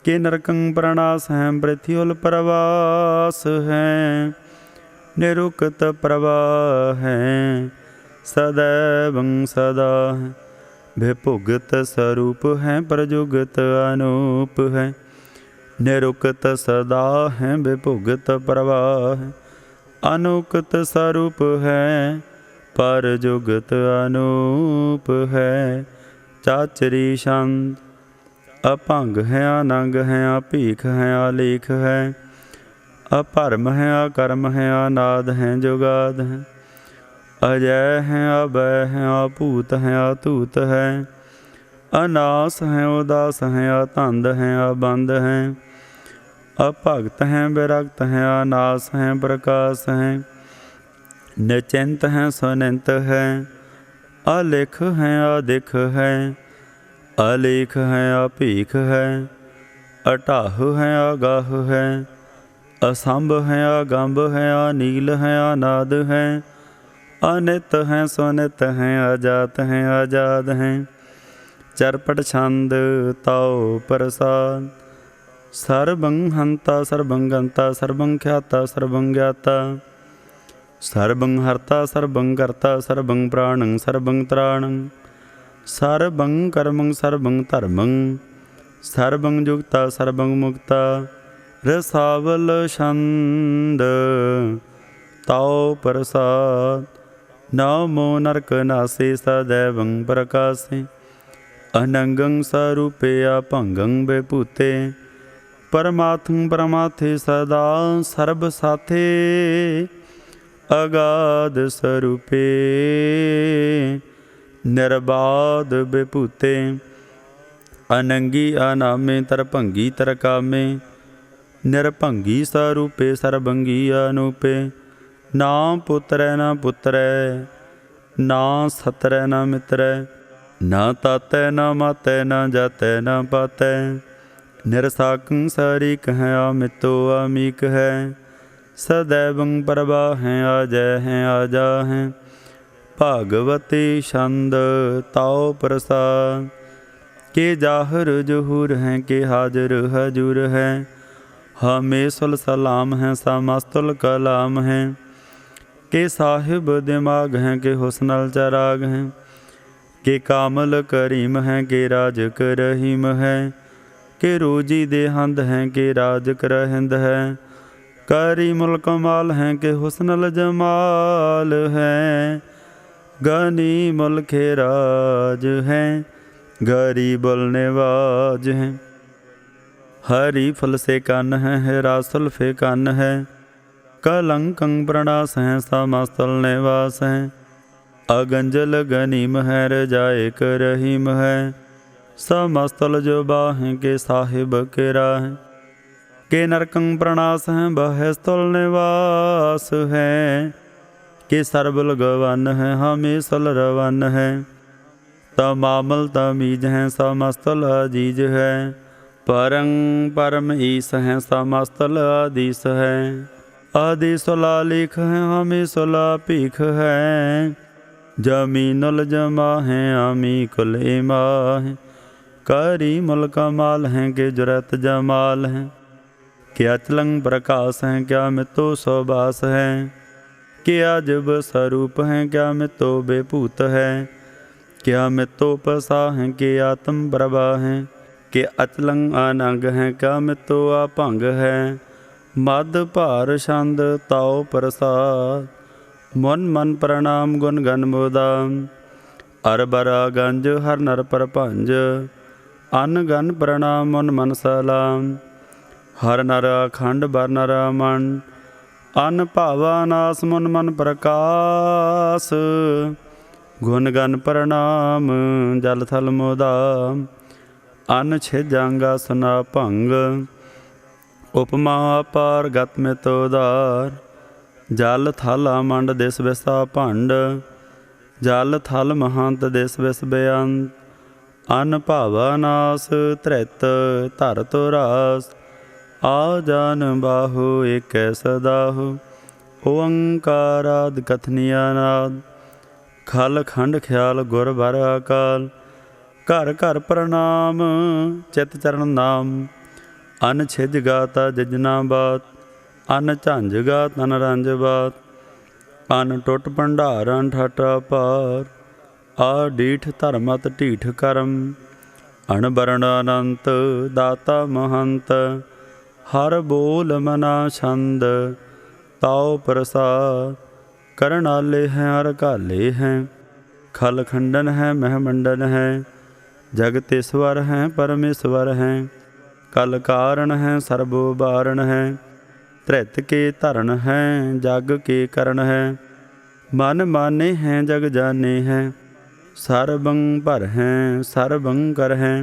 के नरकं प्रणास हैं पृथ्वील प्रवास हैं, निरुक्त प्रवाह हैं सदैवं सदा है, विभुगत स्वरूप हैं प्रजुगत अनूप है, निरुक्त सदा हैं विभुगत प्रवाह, अनुकत स्वरूप है पर जुगत अनूप है, चाचरी शांत अभंग है अनंग है अभीख है आलेख है, अपरम है अकर्म है अनाद है जुगाद है, अजय हैं अभय हैं अभूत हैं अतूत है, अनास हैं उदास हैं अतंद हैं अबंद हैं, अभगत हैं विरक्त हैं अनास हैं प्रकाश हैं, निचिंत हैं सुनिंत हैं, अलिख हैं अधिक हैं, अलेख हैं अभीख हैं, अटाह हैं अगाह हैं, असंभ हैं अगंभ हैं अनील हैं अनाद हैं, अनित हैं सुनित हैं अजात हैं आजाद हैं, चरपट छंद ताओ प्रसाद, सर्वं हंता सर्वं गंता सर्वं ख्याता सर्वं ज्ञाता, सर्वं हर्ता सर्वं कर्ता सर्वं प्राणं सर्वं त्राणं, सर्वं कर्मं सर्वं धर्मं, सर्वं युक्ता सर्वं मुक्ता, रसावल छंद ताओ प्रसाद, नमो नरक नासे सदैवं प्रकाशे, अनंगं स्वरूपे अभंगं विभूते, परमात्म परमाथे सदा सर्व साथे, अगाध स्वरूपे निर्बाध विभूते, अनंगी अनामे तरभंगी तरकामे, निरभंगी स्वरूपे सर्वंगी अनूपे, ना पुत्रै ना पुत्रै ना सतरै न मित्रै, ना तातै न मातै, न जातै न पातै। निरसाकं सारी कह अमितो अमीक है, सदैवं प्रभा हैं अजय हैं आजा हैं। भागवती छंद ताओ प्रसाद, के जाहर जुहूर हैं, के हाजिर हजूर हैं। हमें सुल सलाम हैं, समस्तुल कलाम हैं। के साहिब दिमाग हैं, के हुस्नल चराग हैं। के कामल करीम हैं, के राज करहीम हैं। के रोजी देहंद हैं, के राज करहिंद है। करी मुल्क माल हैं, के हुस्नल जमाल हैं। गनी मुल्क राज हैं, गरीबुल निवाज हैं। हरी फल से कन है, हिरासुल फे कन है। कलंकं प्रणास हैं, समस्तुल निवास हैं। अगंजल गनीम है, रजाए करहीम है। समस्तुल जुबा हैं, के साहिब के राह। के नरकं प्रणास हैं, बहस्तुल निवास है। के सरबुल गवन है, हमें सल रवन है। तमामल तमीज हैं, समस्तुल अजीज है। परं परम ईस हैं, समस्तुल आदीस है। आदि सुला लिख हैं, हमें सुला पीख है। जमीनुल जमा हैं, आमी कुल इमा है। करी मुल्क माल हैं, के जुरत जमाल हैं। क्या अचलंग प्रकाश हैं, क्या मितो सौबास हैं। क्या अजब स्वरूप हैं, क्या मितो बेपूत है। क्या मितो पसा हैं, के आत्म प्रभा हैं। के अचलंग अनंग हैं, क्या मितो अपंग है। मद भार छंद ताओ प्रसाद, मन मन प्रणाम गुण गन मुदाम। अरबरा गंज हर नर परभंज, अन गन प्रणाम मन मन सलाम। हर नर अखंड बर नर मन, अन भावानास मन मन प्रकाश। गुण गन प्रणाम जल थल मुदाम, अन छिजंगा सुना भंग। उपमा अपार गत मित उदार, जल थल मंड दिस विसा भंड। जल थल महंत दिस विस बेअंत, अन भावानास धृत धरत रास। आ जान बाहु एक सदाहु, ओंकाराद कथनियानाद। खल खंड ख्याल गुर बर अकाल, घर घर प्रणाम चित चरण नाम। अन छिज गाता जिजना बात, अन झंझ गात अन रंज बात। अन टुट भंडार अन ठट पार, आ डीठ धर्मत ढीठ करम। अणबरण अनंत दाता महंत, हर बोल मना छंद ताओ प्रसाद। करणाले हैं हर काले हैं, खल खंडन है महमंडन है। जगतेश्वर हैं परमेश्वर हैं, कल कारण हैं सर्वो बारण हैं। धृत के धरण हैं, जग के करण है। मन माने हैं जग जाने हैं, सर्वं भर हैं सर्वं कर हैं।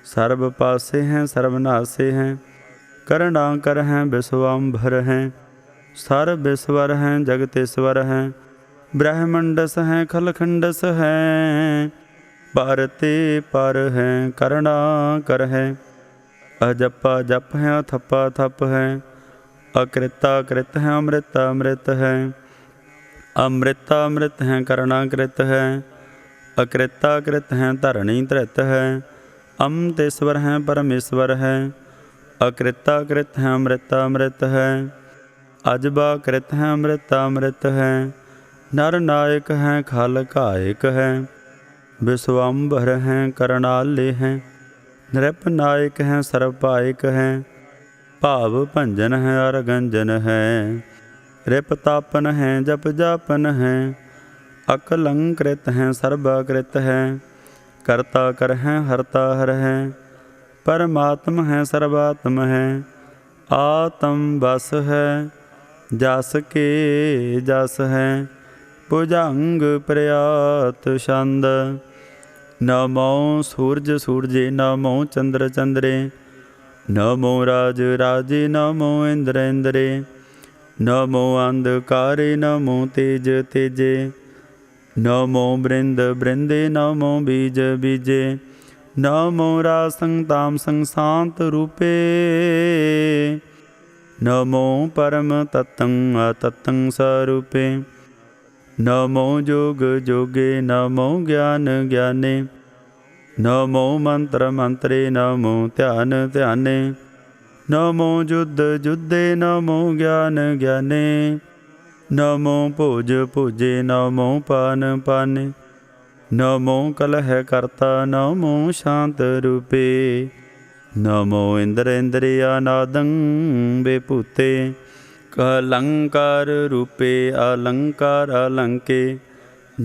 सर्व पासे हैं सर्वनासे हैं, करना कर हैं विश्वम्भर हैं। सर्व विश्वर हैं जगतेश्वर हैं, ब्रह्मंडस हैं खलखंडस हैं। परते पर हैं करना कर हैं, अजपा जप हैं अथपा थप हैं। अकृता कृत हैं अमृता अमृत हैं, अमृता अमृत हैं करना कृत हैं। अकृता कृत हैं धरणी धृत है, अमृतेश्वर हैं परमेश्वर है। अकृता कृत हैं अमृता अमृत है, अजबा कृत हैं अमृता अमृत है। नर नायक हैं खल कायक है, विश्वम्भर हैं करणाले हैं। नृप नायक हैं सर्वपायक हैं, भाव भंजन है अरगंजन है। रिप तापन हैं जप जापन हैं, अकलंकृत हैं सर्वाकृत हैं। कर्ता कर हैं हरता हर हैं, परमात्म हैं सर्वात्म हैं। आत्म बस है जस के जस हैं, भुजंग प्रयात छंद। नमो सूरज सूरजे, नमो चंद्र चंद्रे। नमो राज राजे, नमो इंद्र इंद्रे। नमो अंधकारे, नमो तेज तेजे। नमो बृंद बृंदे नमो बीज बीजे नमो रासं तामसं शांत रूपे नमो परम तत्तं अतत्तं स्वरूपे नमो जोग जोगे नमो ज्ञान ज्ञाने नमो मंत्र मंत्रे नमो ध्यान ध्याने नमो युद्ध युद्धे नमो ज्ञान ज्ञाने नमो भोज भोजे नमो पान पाने नमो कलह कर्ता नमो शांत रूपे नमो इंद्र इंद्रियानादं बेभूते अलंकार रूपे अलंकार अलंके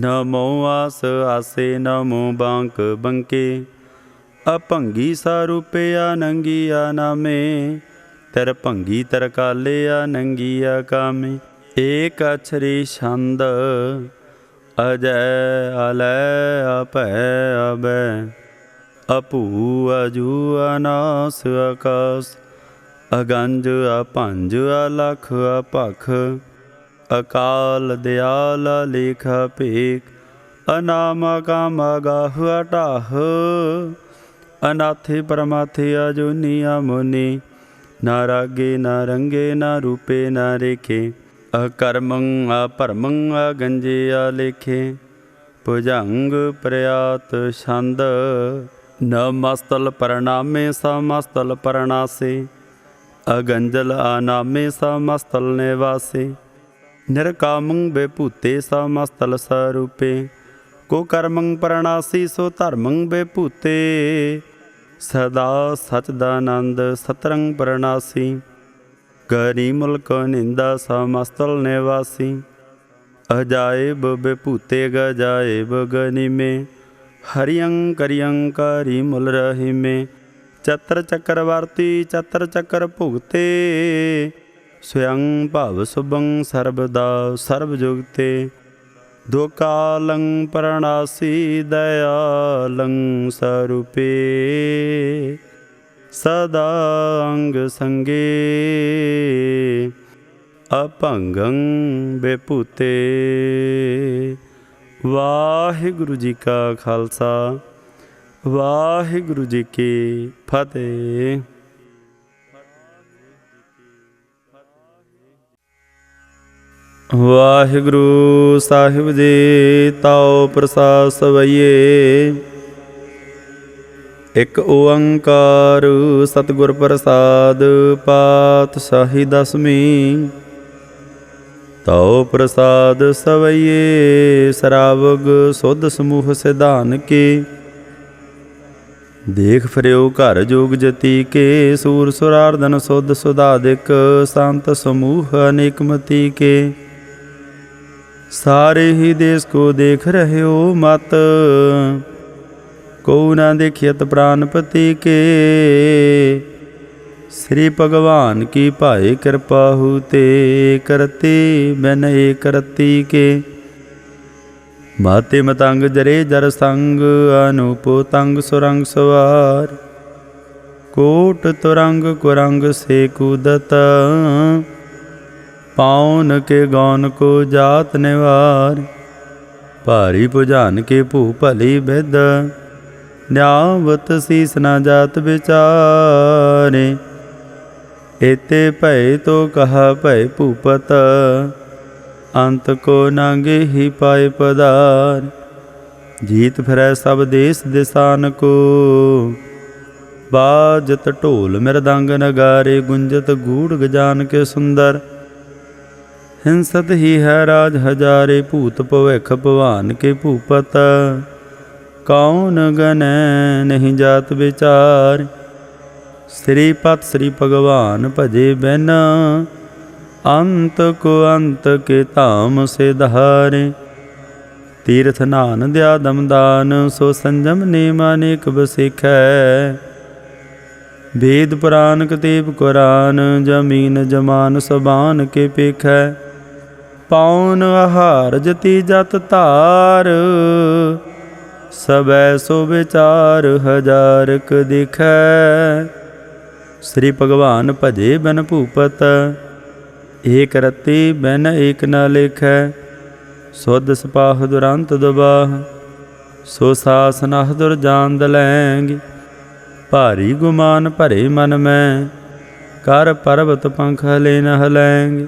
नमो आस आसे नमो बांक बंके अपंगी सारूपे अनंगी नामे तर भंगी तर काले अनंगी कामे एक अक्षरी छंद अजय अलय अपै अबै अपू अजू अनास आकाश अगंज अपंज अलख अपख अकाल दयाल लेख भेख अनाम काम अगाह अटाह अनाथे परमाथे अजोनी अमुनि ना रागे ना रंगे ना रूपे ना रेखे अकर्मं अपरमं अगंजे अलेखे भुजंग प्रयात छंद न मस्तल परणामे समस्तल परणासे अगंजल अनामे समस्तल निवासे निरकामं बेभूते समस्तल स्वरूपे को कर्मं परणासी सो धर्मं बेभूते सदा सचदानंद सतरंग परणासी गरी मुल्क निंदा समस्तल निवासी अजायब बेभूते गजायब गनि में हरियं करियं करी मुल रही में चतर चक्रवर्ती चतर चक्र भुगते स्वयं भाव शुभं सर्वदा सर्वजुगते दो कालं परणासी दयालं स्वरूपे सदा अंग संगे अपंगं बेभूते। वाहिगुरु जी का खालसा वाहिगुरु जी की फतेह। वाहिगुरु साहिब जी ताओ प्रसाद सवैये एक ओंकार सतगुर प्रसाद पातशाही दसवीं ताओ प्रसाद सवैये सरावग सुध समूह सिधान के देख फिरयो घर जोग जती के सूर सुरार्दन सुध सुधादिक संत समूह अनेकमती के सारे ही देश को देख रहे हो मत को न देखियत प्राणपति के श्री भगवान की भाई कृपा होते करती बिन एक करती के माते मतंग जरे जर संग अनूप तंग सुरंग सवार कोट तुरंग कुरंग से कूदत पाउन के गौन को जात निवार भारी भुजान के भू भली विद न्यावत शीस न जात विचारे एते भय तो कहा भय भूपत अंत को नांगे ही पाए पदार जीत फिरै सब देश दिसान को बाजत ढोल मृदंग नगारे गुंजत गूढ़ गजान के सुंदर हिंसत ही है राज हजारे भूत भविख भवान के भूपत कौन गन नहीं जात विचार श्रीपत श्री भगवान भजे बिन अंत को अंत के धाम से धारे तीर्थ नान दया दमदान सो संजम नेम अनेक बसिखै वेद पुराण कतेब कुरान जमीन जमान सबान के पेखै पाउन आहार जति जत धार सबै सो विचार हजार क दिखै श्री भगवान भजे बिन भूपत एक रति बिन एक न लिखै ਸੁਧ ਸਪਾਹ ਦੁਰੰਤ ਦੁਬਾਹ। ਸੋ ਸਾਸ ਨਹ ਦੁਰ ਜਾਨ ਦਲੈਂਗੇ। ਭਾਰੀ ਗੁਮਾਨ ਭਰੇ ਮਨ ਮੈਂ, ਕਰ ਪਰਬਤ ਪੰਖ ਹਲੇ ਨ ਹਲੈਂਗੇ।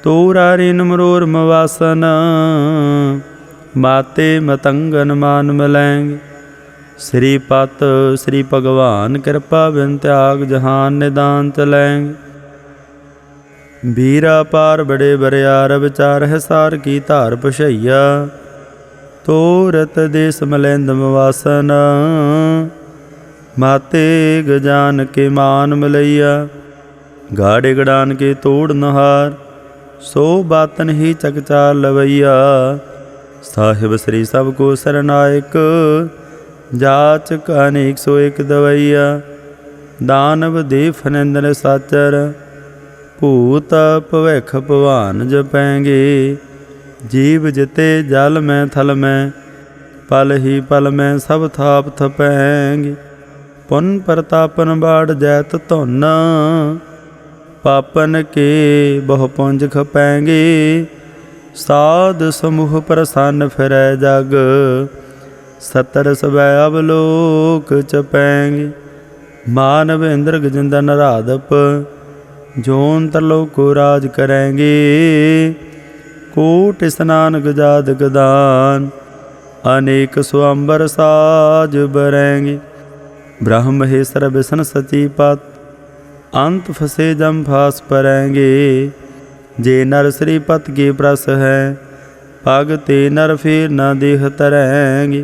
ਤੋਰਾ ਰਿਨ ਮਰੋਰ ਮਵਾਸਨ, ਮਾਤੇ ਮਤੰਗਨ ਮਾਨ ਮਿਲੈਂਗੇ। श्री पत श्री भगवान कृपा बिन त्याग जहान निदान चलैंगे। बीरा पार बड़े बरियार विचार है सार की धार पछैया। तोरत देश मलैंद मवासन, माते गजान के मान मिलैया। गाड़े गड़ान के तोड़ नहार, सो बातन ही चकचार लवैया। साहिब श्री सबको सरनायक, जाचक अनेक सो एक दवैया। दानव देव फनिंदर साचर, भूत भविख भवान जपैंगे। जीव जिते जल में थल में, पल ही पल में सब थाप थपैंगे। पुन प्रतापन बाढ़ जैत धुन, पापन के बहु पुंज खपैंगे। साध समूह प्रसन्न फिरै जग, सतर सबै अवलोक चपैंगे। मानव इंद्र गजिंदर नराधप, जोन तरलोक को राज करेंगे। कोट स्नान गजाद गदान, अनेक स्वंबर साज बरेंगे। ब्रह्म महेश्वर विष्णु सचीपत, अंत फसे जम फास परेंगे। जे नर श्रीपत के प्रस है, पग ते नर फिर न देह तरेंगे।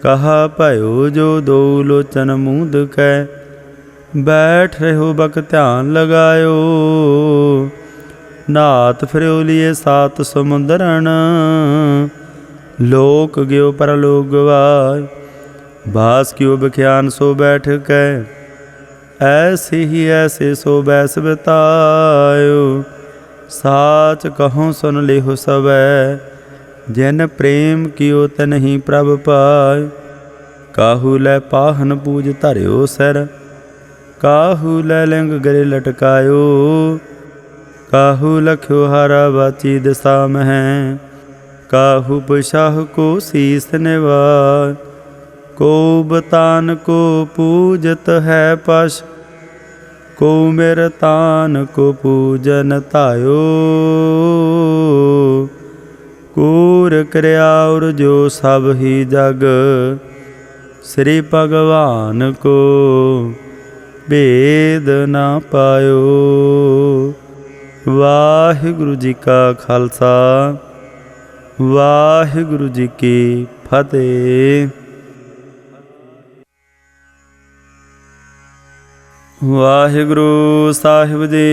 कहा भयो जो दो लोचन मूंद कै, बैठ रहो बक ध्यान लगायो। नाथ फिरो लिए सात समुंदरन, लोक गयो परलोक गवाय। बास क्यों बख्यान सो बैठ कै, ऐसे ही ऐसे सो बैस बितायो। साच कहूँ सुन लेहो सबै, जिन प्रेम कियो तनहि प्रभ पाय। काहू लै पाहन पूज धर्यो सिर, काहू लै लिंग गरे लटकायो। काहू लख्यो हारा बाची दिशा मह, काहू पुशाह को शीस निवाय। को बतान को पूजत है पश, को मेर तान को पूजन तायो। कूर क्रियाउर जो सब ही जग, श्री भगवान को भेद ना पायो। वाहिगुरु जी का खालसा, वाहिगुरु जी की फतेह। वाहिगुरु साहिब जी।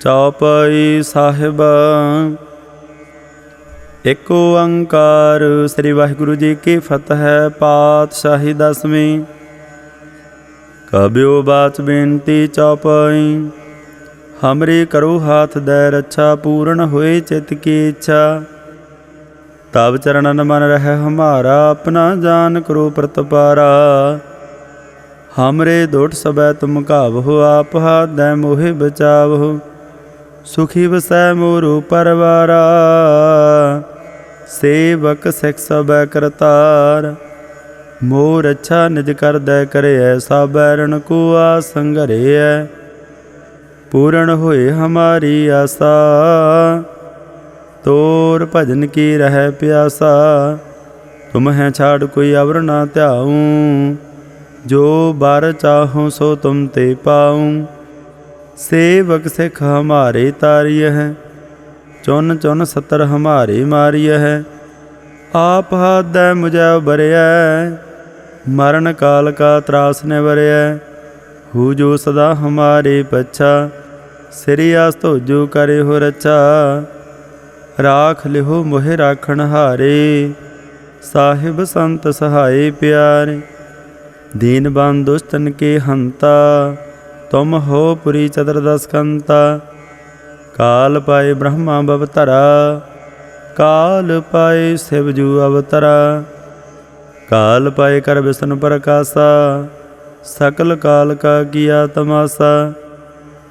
चौपाई साहिब। एक ओंकार श्री वाहिगुरु जी की फतह। पातशाही दसवीं। कबियो बाच बेनती चौपाई। हमरी करो हाथ दे रक्षा, पूर्ण होए चित की इच्छा। तब चरणन मन रह हमारा, अपना जान करो प्रतपारा। हमरे दोट सबै तुम कावहो, आप हाथ दै मोहे बचावहो। सुखी वसै मोरू परवारा, सेवक सिख सबै करतार। मोर अच्छा निज कर दै करे, ऐसा बैरन को आसन घरे। पूर्ण होए हमारी आशा, तोर भजन की रह प्यासा। तुम है छाड़ कोई अवर ना ध्याऊँ, जो बार चाहूँ सो तुम ते पाऊँ। सेवक सिख हमारे तारिय है, चुन चुन सतर हमारे मारिय है। आप हाथ दै मुझे बरिया, मरण काल का त्रास ने वरिया। हु जो सदा हमारे पच्छा, सिरी आस तो जो करे हो रचा। राख लिहो मोहे राखण हारे, साहिब संत सहाय प्यारे। दीन बन दुष्टन के हंता, तुम हो पुरी चतुर्दश कंता। काल पाए ब्रह्मा बवतरा, काल पाए शिवजू अवतरा। काल पाए कर विष्णु प्रकाशा, सकल काल का किया तमाशा।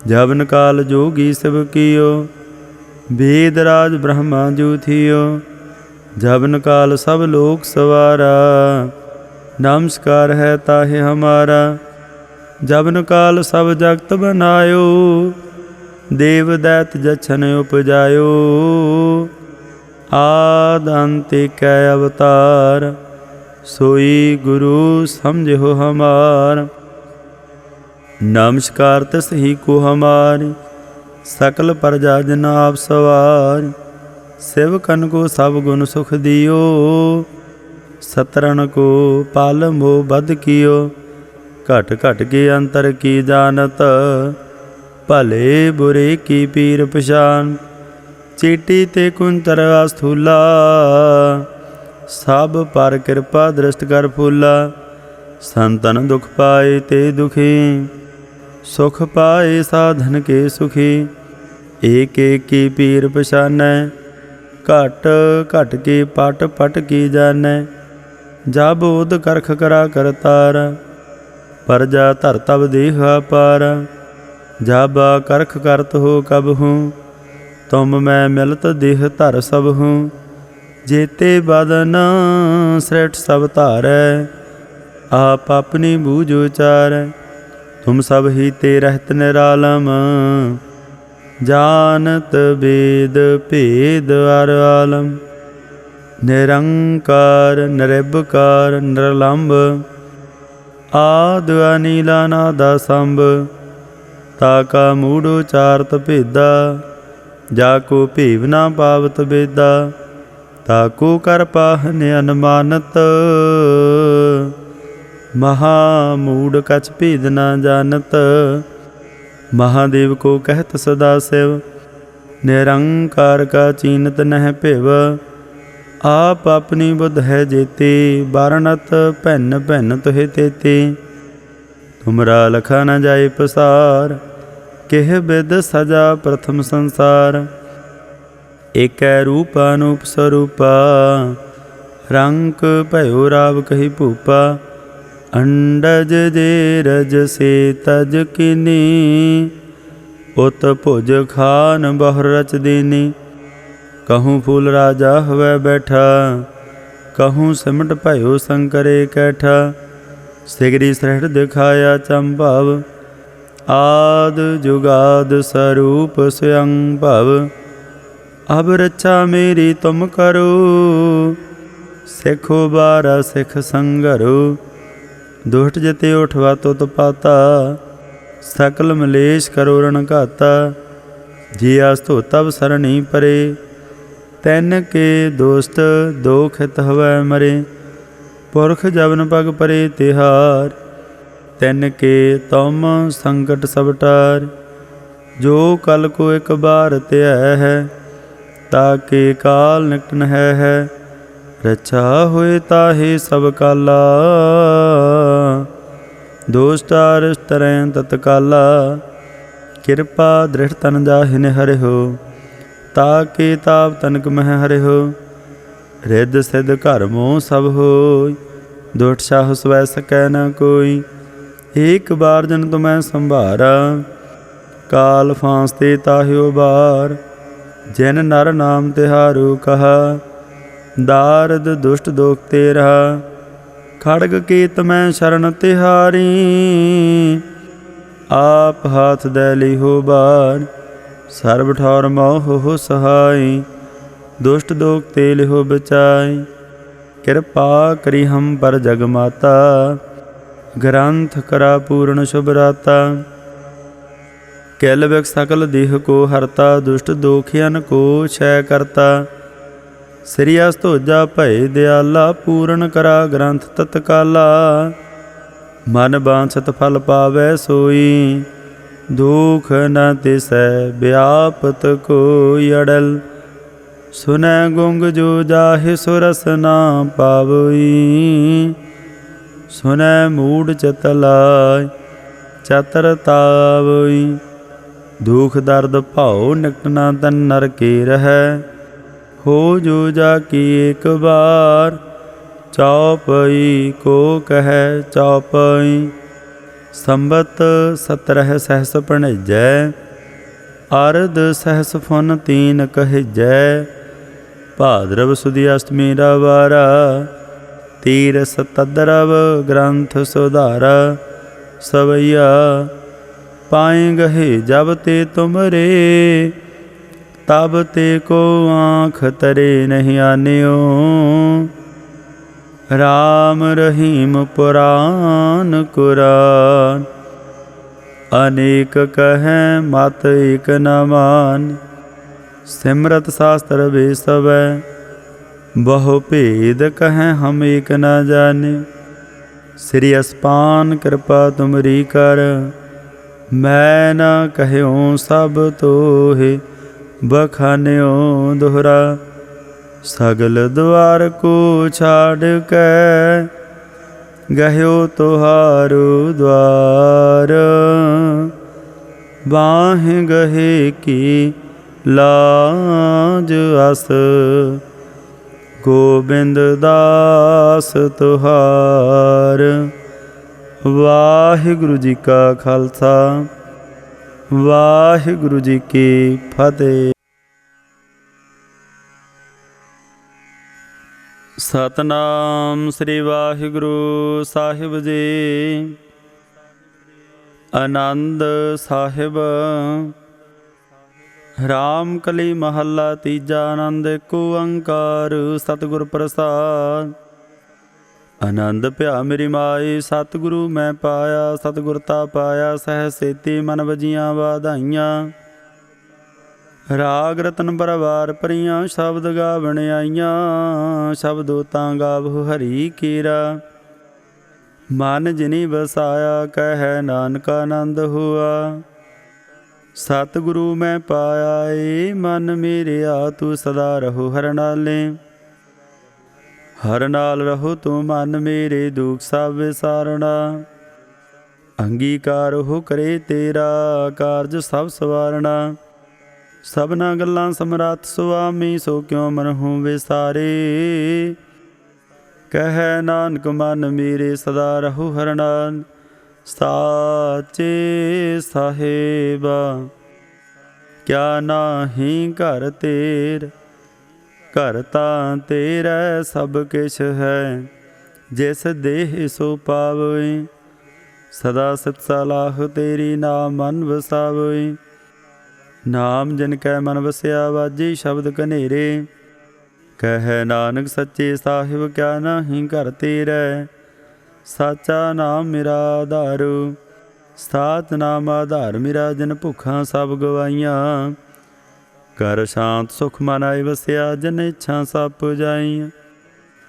जबन काल जोगी शिव कियो, वेद राज ब्रह्मा जू थियो, जबन काल सब लोक सवारा। नमस्कार है ताहे हमारा, जबन काल सब जगत बनायो। देव दैत जछन उपजायो, आद अंत कै अवतार। सोई गुरु समझो हमार, नमस्कार तिस ही को हमारी। सकल प्रजा जन आप सवार, सेवकन को सब गुण सुख दियो। सतरन को पाल मोह बद कियो, घट घट के अंतर की जानत। भले बुरे की पीर पछान, चीटी ते कुंतर आस्थूला। सब पर कृपा दृष्ट कर फूला, संतन दुख पाए ते दुखी। सुख पाए साधन के सुखी, एक एक की पीर पछानै। घट घट के पट पट की जानै, जा बोध करख करा करतार। परजा धर तब देह अपार, जाबा करख करत हो कब हूँ। तुम मैं मिलत देह धर सब हूँ, जेते बदन सृष्ट सब धारै। आप अपनी बूझ उचारै, तुम सब ही ते रहत निरालम। जानत वेद भेद अर आलम, निरंकार निरभकार निरलंब। आद अनीला नादा संभ, ताका मूढ़ उचारत भेदा। जाको भेव ना पावत बेदा, ताको कर पाहन अनुमानत। महामूढ़ कछ भेद ना जानत, महादेव को कहत सदा शिव। निरंकार का चीनत नह भिव, आप अपनी बुध है जेते। बारनत भैन भैन तुहे तेते, तुमरा लखा न जाए पसार। किह बिद सजा प्रथम संसार, एक रूप अनूप स्वरूपा। रंक भयो राव कही भूपा, अंडज जे रज से तज किनी। उत भुज खान बहुर रच दीनी, कहूँ फूल राजा हुए बैठा। कहूँ सिमट भयो शंकरे कैठा, सिगरी सृष्ट दिखाया चंभव। आद जुगाद स्वरूप स्वयं भव, अब रक्षा मेरी तुम करो। सिखो बारा सिख संगरो, दुष्ट जिते उठवा तुत पाता। सकल मलेश करो रण घाता, जिया स्तो तब सरणी परे। तैन के दोस्त दो खित हवै मरे, पुरख जबन पग परे तिहार। तिन के तुम संकट सब टार, जो कल को एक बार त्या है। ताके काल निकट न है, रक्षा होए ताहे सब काला। दोष टारिस तरैं तत्काला, कृपा दृढ़ तन जाहिन हरि हो। ताके ताप तनक मह हरि हो, रिद सिद्ध घर मोह सब होय। दुष्ट साहस वै सकै न कोई, एक बार जन तुम्हें संभारा। काल फांसते ताहियो बार, जिन नर नाम तिहारू कहा। दारद दुष्ट दोख ते रहा, खड़ग केत मैं शरण तिहारी। आप हाथ दे लिहो बार, सर्ब ठौर मोह हो सहाय। दुष्ट दोख ते लिहो बचाई, कृपा करी हम पर जग माता। ग्रंथ करा पूर्ण शुभराता, कैल बिक सकल देह को हरता। दुष्ट दोखियन को क्षय करता, श्रिया स्तोजा भय दयाला। पूर्ण करा ग्रंथ तत्काला, मन बांछत फल पावै सोई। दुख न तिसै व्यापत कोई अड़ल। सुनै गुंग जो जाहि सुरस ना पावई। सुनै मूढ़ चतलाय चतर तावई। दुख दर्द भाव निकट ना तन नर के रहै। हो जो जाकी एक बार, चौपई को कहै चौपई। संबत 17 सहस भणैजै, ਅਰਧ ਸਹਸ ਫੁਨ ਤੀਨ ਕਹਿਜੈ, ਭਾਦਰਵ ਸੁਦੀ ਅਸ਼ਟਮੀ ਰਵਾਰਾ, ਤੀਰਸ ਤਦਰਵ ਗ੍ਰੰਥ ਸੁਧਾਰਾ, ਸਵਈਆ ਪਾਏ ਗਹੇ ਜਬ ਤੇ ਤੁਮਰੇ, ਤਬ ਤੇ ਕੋ ਆँख ਤਰੇ ਨਹੀਂ ਆਨਿਓ, ਰਾਮ ਰਹੀਮ ਪੁਰਾਨ ਕੁਰਾਨ, ਅਨੇਕ ਕਹੈ ਮਤ ਏਕ ਨ ਮਾਨ, ਸਿਮਰਤ ਸ਼ਾਸਤਰ ਵੇਸਵੈ, ਬਹੁ ਭੇਦ ਕਹੈ ਹਮ ਏਕ ਨ ਜਾਣੇ, ਸ੍ਰੀ ਅਸਪਾਨ ਕਿਰਪਾ ਤੁਮਰੀ ਕਰ, ਮੈਂ ਨ ਕਹਿਓ ਸਭ ਤੋਹਿ ਬਖਾਨਿਓ ਦੋਹਰਾ, ਸਗਲ ਦੁਆਰ ਕੋ ਛਾੜ ਕੇ, ਗਹਿਓ ਤੁਹਾਰੂ ਦੁਆਰ, ਬਾਹਿ ਗਹੇ ਕੀ ਲਾਜ ਅਸ, ਗੋਬਿੰਦ ਦਾਸ ਤੁਹਾਰ। ਵਾਹਿਗੁਰੂ ਜੀ ਕਾ ਖਾਲਸਾ, ਵਾਹਿਗੁਰੂ ਜੀ ਕੀ ਫਤਿਹ। ਸਤਨਾਮ ਸ੍ਰੀ ਵਾਹਿਗੁਰੂ ਸਾਹਿਬ ਜੀ। ਆਨੰਦ ਸਾਹਿਬ। ਰਾਮ ਕਲੀ ਮਹੱਲਾ ਤੀਜਾ। ਆਨੰਦ ਏਕ ਓੰਕਾਰ ਸਤਿਗੁਰ ਪ੍ਰਸਾਦ। ਆਨੰਦ ਭਿਆ ਮੇਰੀ ਮਾਈ ਸਤਿਗੁਰੂ ਮੈਂ ਪਾਇਆ, ਸਤਿਗੁਰ ਤਾ ਪਾਇਆ ਸਹਿ ਸੇਤੀ ਮਨ ਵਜੀਆਂ ਵਾਧਾਈਆਂ। ਰਾਗ ਰਤਨ ਪਰਵਾਰ ਭਰੀਆਂ ਸ਼ਬਦ ਗਾਵਣ ਆਈਆਂ, ਸ਼ਬਦੋ ਤਾਂ ਗਾਵਹੁ ਹਰੀ ਕੀਰਾ। ਮਨ ਜਿਨੀ ਵਸਾਇਆ ਕਹਿ ਨਾਨਕ ਆਨੰਦ ਹੁਆ। ਸਤਿਗੁਰੂ ਮੈਂ ਪਾਇਆ ਏ ਮਨ ਮੇਰਿਆ, ਤੂੰ ਸਦਾ ਰਹੋ ਹਰ ਨਾਲੇ। ਹਰ ਨਾਲ ਰਹੋ ਤੂੰ ਮਨ ਮੇਰੇ, ਦੁਖ ਸਭ ਵਿਸਾਰਣਾ। ਅੰਗੀਕਾਰ ਹੋ ਕਰੇ ਤੇਰਾ, ਕਾਰਜ ਸਭ ਸਵਾਰਣਾ। ਸਭਨਾ ਗੱਲਾਂ ਸਮਰੱਥ ਸੁਆਮੀ, ਸੋ ਕਿਉ ਮਨਹੁ ਵਿਸਾਰੇ। ਕਹਿ ਨਾਨਕ ਮਨ ਮੇਰੇ, ਸਦਾ ਰਹੋ ਹਰ ਨਾਲ। ਸਾਚੇ ਸਾਹਿਬਾ ਕਿਆ ਨਾਹੀਂ ਘਰ ਤੇਰ, ਘਰ ਤਾਂ ਤੇਰਾ ਸਭ ਕਿਛ ਹੈ। ਜਿਸ ਦੇਹ ਸੋ ਪਾਵੈ, ਸਦਾ ਸਿਤ ਸਲਾਹ ਤੇਰੀ ਨਾਮ ਮਨ ਵਸਾਵੈ। ਨਾਮ ਜਿਨ ਕੈ ਮਨ ਵਸਿਆ, ਵਾਜੇ ਸ਼ਬਦ ਕਨੇਰੇ। ਕਹਿ ਨਾਨਕ ਸੱਚੇ ਸਾਹਿਬ ਕਿਆ ਨਾਹੀਂ ਘਰ ਤੇਰੈ। ਸਾਚਾ ਨਾਮ ਮੇਰਾ ਆਧਾਰ, ਸਾਚ ਨਾਮ ਆਧਾਰ ਮੇਰਾ। ਜਿਨ ਭੁੱਖਾਂ ਸਭ ਗਵਾਈਆਂ, ਘਰ ਸ਼ਾਂਤ ਸੁਖ ਮਨ ਆਏ ਵਸਿਆ। ਜਿਨ ਇੱਛਾ ਸਭ ਪੁਜਾਈਆਂ,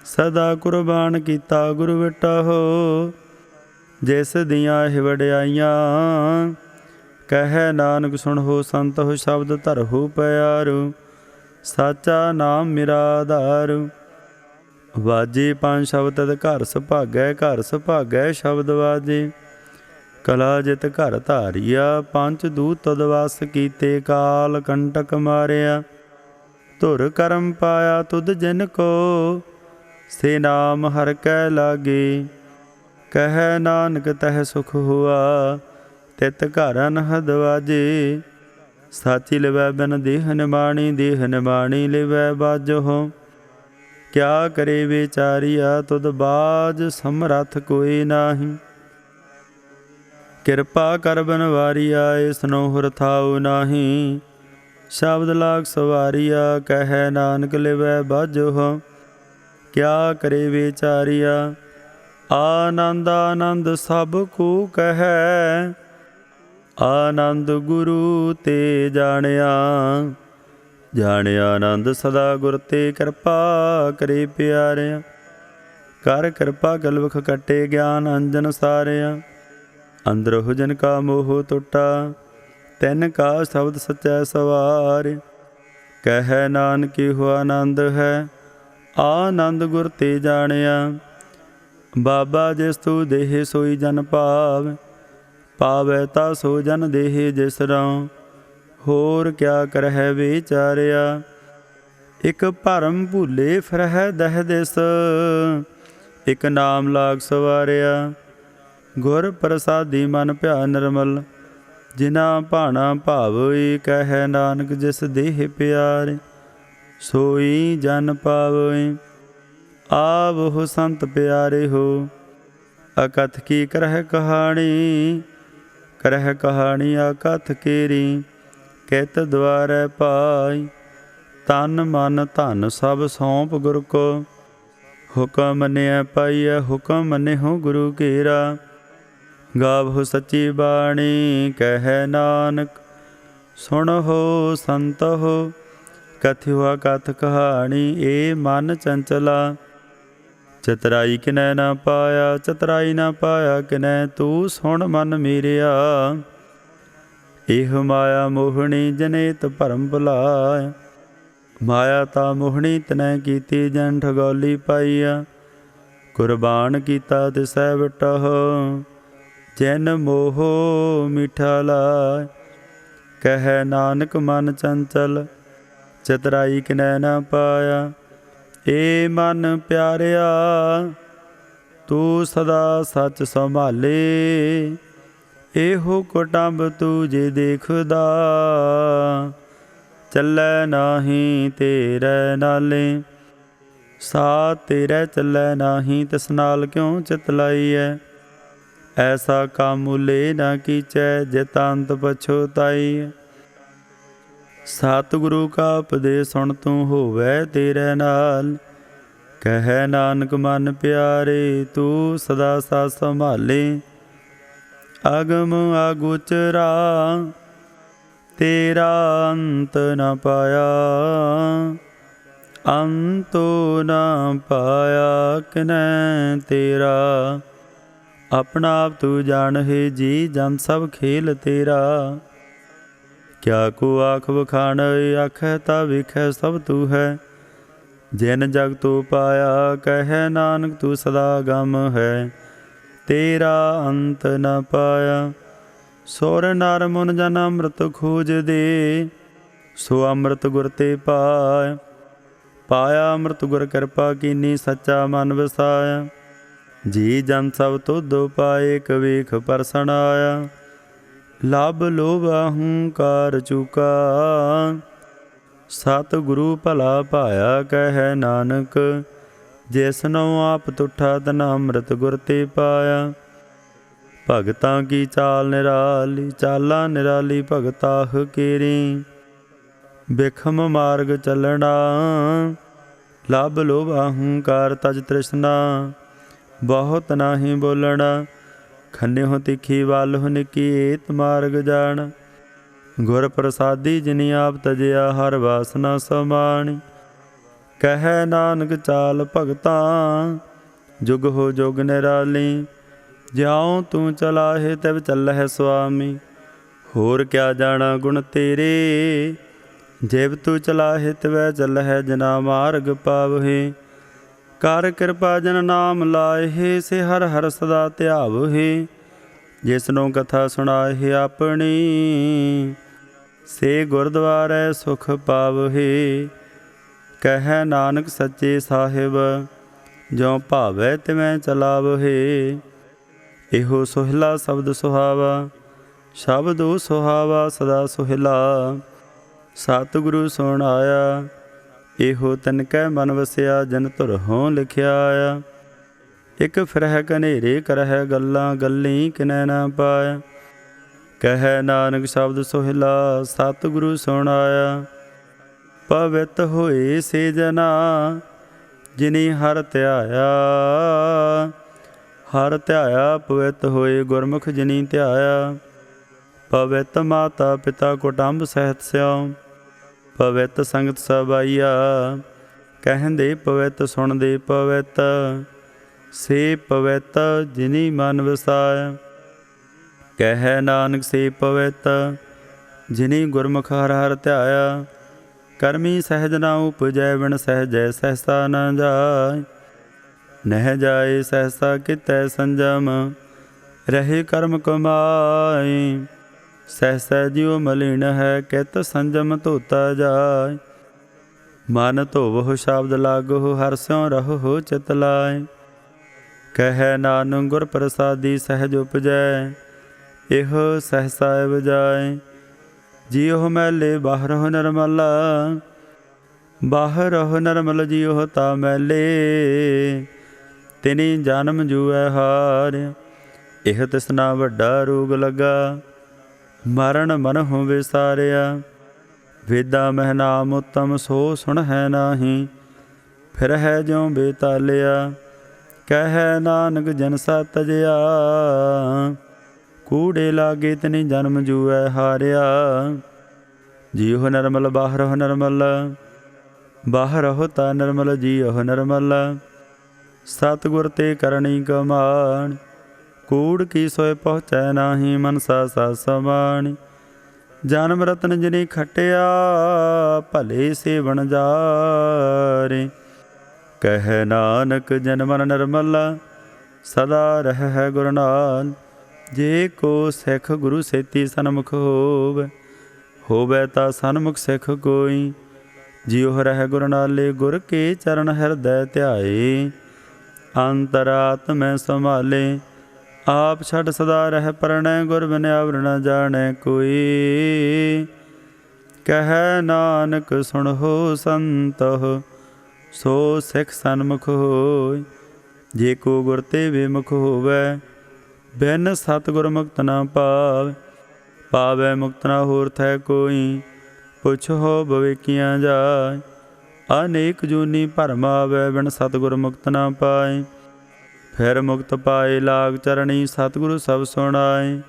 ਸਦਾ ਕੁਰਬਾਨ ਕੀਤਾ ਗੁਰ ਵਿਟਾ ਹੋ। ਜਿਸ ਦੀਆਂ ਇਹ ਵਡਿਆਈਆਂ, ਕਹਿ ਨਾਨਕ ਸੁਣਹੁ ਸੰਤ ਹੋ। ਸ਼ਬਦ ਧਰਹੁ ਪਿਆਰੂ, ਸਾਚਾ ਨਾਮ ਮੇਰਾ ਆਧਾਰ। ਵਾਜੇ ਪੰਜ ਸ਼ਬਦ ਤਦ ਘਰ ਸੁਭਾਗੈ, ਘਰ ਸੁਭਾਗੈ ਸ਼ਬਦ ਵਾਜੇ। ਕਲਾ ਜਿਤ ਘਰ ਧਾਰੀਆ, ਪੰਚ ਦੂਤ ਤਦ ਵਸ ਕੀਤੇ। ਕਾਲ ਕੰਟਕ ਮਾਰਿਆ, ਧੁਰ ਕਰਮ ਪਾਇਆ ਤੁਧ ਜਿਨ ਕੋ। ਸੇ ਨਾਮ ਹਰਿ ਕੈ ਲਾਗੇ, ਕਹਿ ਨਾਨਕ ਤਹਿ ਸੁਖ ਹੁਆ। ਤਿਤ ਘਰ ਅਨਹਦ ਵਾਜੇ, ਸਾਚੀ ਲਿਵੈ ਬਿਨ ਦੇਹ ਨਿਮਾਣੀ। ਦੇਹ ਨਿਮਾਣੀ ਲਿਵੈ ਬਾਜਹੁ, ਕਿਆ ਕਰੇ ਵਿਚਾਰੀਆ। ਤੁਧ ਬਾਜ ਸਮਰੱਥ ਕੋਈ ਨਾਹੀਂ। ਕਿਰਪਾ ਕਰ ਬਨਵਾਰੀਆ, ਇਸਨੋ ਹੁਰਥਾਉ ਨਾਹੀਂ। ਸ਼ਬਦ ਲਾਗ ਸਵਾਰੀਆ, ਕਹਿ ਨਾਨਕ ਲਿਵੈ ਬਾਜਹੁ, ਕਿਆ ਕਰੇ ਵਿਚਾਰੀਆ। ਆਨੰਦ ਆਨੰਦ ਸਭ ਕੋ ਕਹਿ, ਆਨੰਦ ਗੁਰੂ ਤੇ ਜਾਣਿਆ। ਜਾਣਿਆ ਆਨੰਦ ਸਦਾ ਗੁਰ ਤੇ, ਕਿਰਪਾ ਕਰੇ ਪਿਆਰਿਆ। ਕਰ ਕਿਰਪਾ ਗਲਵਖ ਕੱਟੇ, ਗਿਆਨ ਅੰਜਨ ਸਾਰਿਆ। ਅੰਦਰ ਹੋ ਜਨ ਕਾ ਮੋਹ ਟੁੱਟਾ, ਤਿਨ ਕਾ ਸ਼ਬਦ ਸਚੈ ਸਵਾਰ। ਕਹਿ ਨਾਨਕ ਇਹੋ ਆਨੰਦ ਹੈ, ਆਨੰਦ ਗੁਰ ਤੇ ਜਾਣਿਆ। ਬਾਬਾ ਜਿਸ ਤੂੰ ਦੇਹ ਸੋਈ ਜਨ ਭਾਵ, ਪਾਵੈ ਤਾ ਸੋ ਜਨ ਦੇਹ ਜਿਸ ਰਉ। ਹੋਰ ਕਿਆ ਕਰਹਿ ਵਿਚਾਰਿਆ। ਇਕ ਭਰਮ ਭੂਲੇ ਫਿਰਹਿ ਦਹਿ ਦਿਸ, ਇਕ ਨਾਮ ਲਾਗ ਸਵਾਰਿਆ। ਗੁਰ ਪ੍ਰਸਾਦੀ ਮਨ ਭਿਆ ਨਿਰਮਲ, जिना भाना भावई कह नानक जिस देह प्यारे सोई जन पावई। आवो संत प्यारे हो अकथ की करह कहानी अकथ केरी कित द्वारै पाई। तन मन धन सब सौंप गुर को हुक्म मनिया पाइया हुक्म मने हो गुरु केरा। गावो सच्ची बाणी कह नानक सुन हो संत हो कथ्यो कथ कहानी ए मन चंचला। चतराई किनै ना पाया चतराई ना पाया किनै तू सुन मन मेरिया। एह माया मोहनी जनेत भरम भुलाय माया ता मोहनी तनै कीती जन ठगौली पाईया। कुर्बान कीता तिसै बटह जैन मोह मीठा लाय। कह नानक मन चंचल चतराई किनै ना पाया। ए मन प्यारिया तू सदा सच संभाले एहो कुटुंब तू जे देखदा। चलै नाही तेरे नाले साथ तेरे चलै नाही तिस नाल क्यों चित लाईऐ। ऐसा कामूले ना कीचै जित अंत पछोताई। सतगुरु का उपदेश सुन तू होवै तेरे नाल। कह नानक मन प्यारे तू सदा साथ संभाले। अगम अगोचरा तेरा अंत न पाया अंतो न पाया किनै तेरा। अपना आप तू जान है जी जन सब खेल तेरा। क्या को आख बखान आखै ता वेखै सब तू है। जिन जग तू पाया कह नानक तू सदा गम है तेरा अंत न पाया। सुर नर मुन जन अमृत खोज दे सो अमृत गुर ते पाय। पाया अमृत गुर कृपा कीनी सच्चा मन वसाया। जी जन सब तुध पाए कवेख परसन आया। लभ लोभ अहंकार चूका सतगुरु भला पाया। कह नानक जिसनों आप तुठा तना अमृत गुर ते पाया। भगतां की चाल निराली चाला निराली भगताह केरी। बिखम मार्ग चलना लभ लोभ अहंकार तज तृष्णा। बहुत नाही बोलना खन्यो तिखी वालो निकी एत मार्ग जान। गुर प्रसादी जिनी आप तजया हर वासना समानी। कह नानक चाल भगतां जुग हो जुग निराली। ज्यों तू चलाहे तिव चलह स्वामी होर क्या जाना गुण तेरे। जिव तू चलाहे तिवै चलह जना मार्ग पावहे। कर कृपा जन नाम लाए से हर हर सदा ध्यावहे। जिसनों कथा सुनाए अपनी से गुरद्वारे सुख पावहे। कह नानक सच्चे साहिब ज्यों भावै तिवें चलावहे। एहो सोहिला शब्द सुहावा शब्दो सुहावा सदा सोहिला। सतगुरु सुन आया एहो तनकै मन वसिया जन धुर हों लिखिया आया। एक फिरह कनेरे करह गल्लां गल्ली किनै ना पाया। कह नानक शब्द सोहिला सतगुरु सुन आया। पवित होए से जना जिनी हर ध्याया। हर ध्याया पवित होए गुरमुख जिनी ध्याया। पवित माता पिता कुटुंब सहित स्यों पवित संगत सब आईया। कहंदे पवित सुनदे पवित से पवित जिनी मन वसाया। कह नानक से पवित जिनी गुरमुख हर हर ध्याया। करमी सहज ना उपजै बिन सहजै सहसा न जाय। नह जाए सहसा कितै संजम रहे कर्म कमाई। सहसा जियो मलिन है कित संजम धोता जाय। मन धोवो शब्द लागो हर स्यों रहो चित लाय। कह नानक गुर प्रसादी सहज उपजै ਇਹੋ ਸਹਸਾ ਬਜਾਏ। ਜਿਉ ਮੈਲੇ ਬਾਹਰੋ ਨਰਮਲ, ਬਾਹਰੋ ਨਰਮਲ ਜਿਉ ਤਾ ਮੈਲੇ। ਤਿਨੀ ਜਨਮ ਜੂਐ ਹਾਰਿ, ਇਹ ਤਿਸਨਾ ਵੱਡਾ ਰੋਗ ਲੱਗਾ। ਮਰਨ ਮਨਹੁ ਵਿਸਾਰਿਆ, ਵੇਦਾ ਮਹਿ ਨਾਮ ਉਤਮ ਸੋ ਸੁਣਹਿ ਨਾਹੀ। ਫਿਰ ਹੈ ਜਿਉ ਬੇਤਾਲਿਆ, ਕਹਿ ਨਾਨਕ ਜਨ ਸਾ ਤਜਿਆ। ਕੂੜੇ ਲਾਗੇ ਤਿਨੀ ਜਨਮ ਜੂਐ ਹਾਰਿਆ। ਜਿਉ ਨਰਮਲ ਬਾਹਰੋ ਨਰਮਲ, ਬਾਹਰੋ ਤਾ ਨਰਮਲ ਜਿਉ ਨਰਮਲ। ਸਤਿਗੁਰ ਤੇ ਕਰਨੀ ਕਮਾਣ, ਕੂੜ ਕੀ ਸੋਇ ਪਹੁੰਚੈ ਨਾਹੀ। ਮਨਸਾ ਸਾ ਸਮਾਣੀ, ਜਨਮ ਰਤਨ ਜਿਨੀ ਖਟਿਆ। ਭਲੇ ਸੇਵਨ ਜਾਰੇ, ਕਹਿ ਨਾਨਕ ਜਨ ਮਨ ਨਿਰਮਲ। ਸਦਾ ਰਹਿ ਗੁਰ ਨਾਲ, ਜੇ ਕੋ ਸਿੱਖ ਗੁਰੂ ਸੇਤੀ ਸਨਮੁਖ ਹੋਵੇ। ਹੋਵੇ ਤਾਂ ਸਨਮੁਖ ਸਿੱਖ ਕੋਈ, ਜਿਉ ਰਹਿ ਗੁਰ ਨਾਲੇ। ਗੁਰ ਕੇ ਚਰਨ ਹਿਰਦੈ ਧਿਆਏ, ਅੰਤਰਾਤਮੈ ਸੰਭਾਲੇ। ਆਪ ਛੱਡ ਸਦਾ ਰਹਿ ਪਰਣੈ, ਗੁਰ ਬਿਨ ਅਵਰ ਨ ਜਾਣੈ ਕੋਈ। ਕਹਿ ਨਾਨਕ ਸੁਣਹੁ ਸੰਤਹੁ, ਸੋ ਸਿੱਖ ਸਨਮੁਖ ਹੋਇ। ਜੇ ਕੋ ਗੁਰ ਤੇ ਵਿਮੁਖ ਹੋਵੈ, ਬਿਨ ਸਤਿਗੁਰ ਮੁਕਤ ਨਾ ਪਾਵੈ। ਪਾਵੈ ਮੁਕਤ ਨਾ ਹੋਰ ਥੈ ਕੋਈ, ਪੁੱਛੋ ਬਵੇਕੀਆਂ ਜਾਇ। ਅਨੇਕ ਜੂਨੀ ਭਰਮ ਆਵੈ, ਬਿਨ ਸਤਿਗੁਰ ਮੁਕਤ ਨਾ ਪਾਏ। ਫਿਰ ਮੁਕਤ ਪਾਏ ਲਾਗ ਚਰਣੀ, ਸਤਿਗੁਰੂ ਸਭ ਸੁਣਾਏ।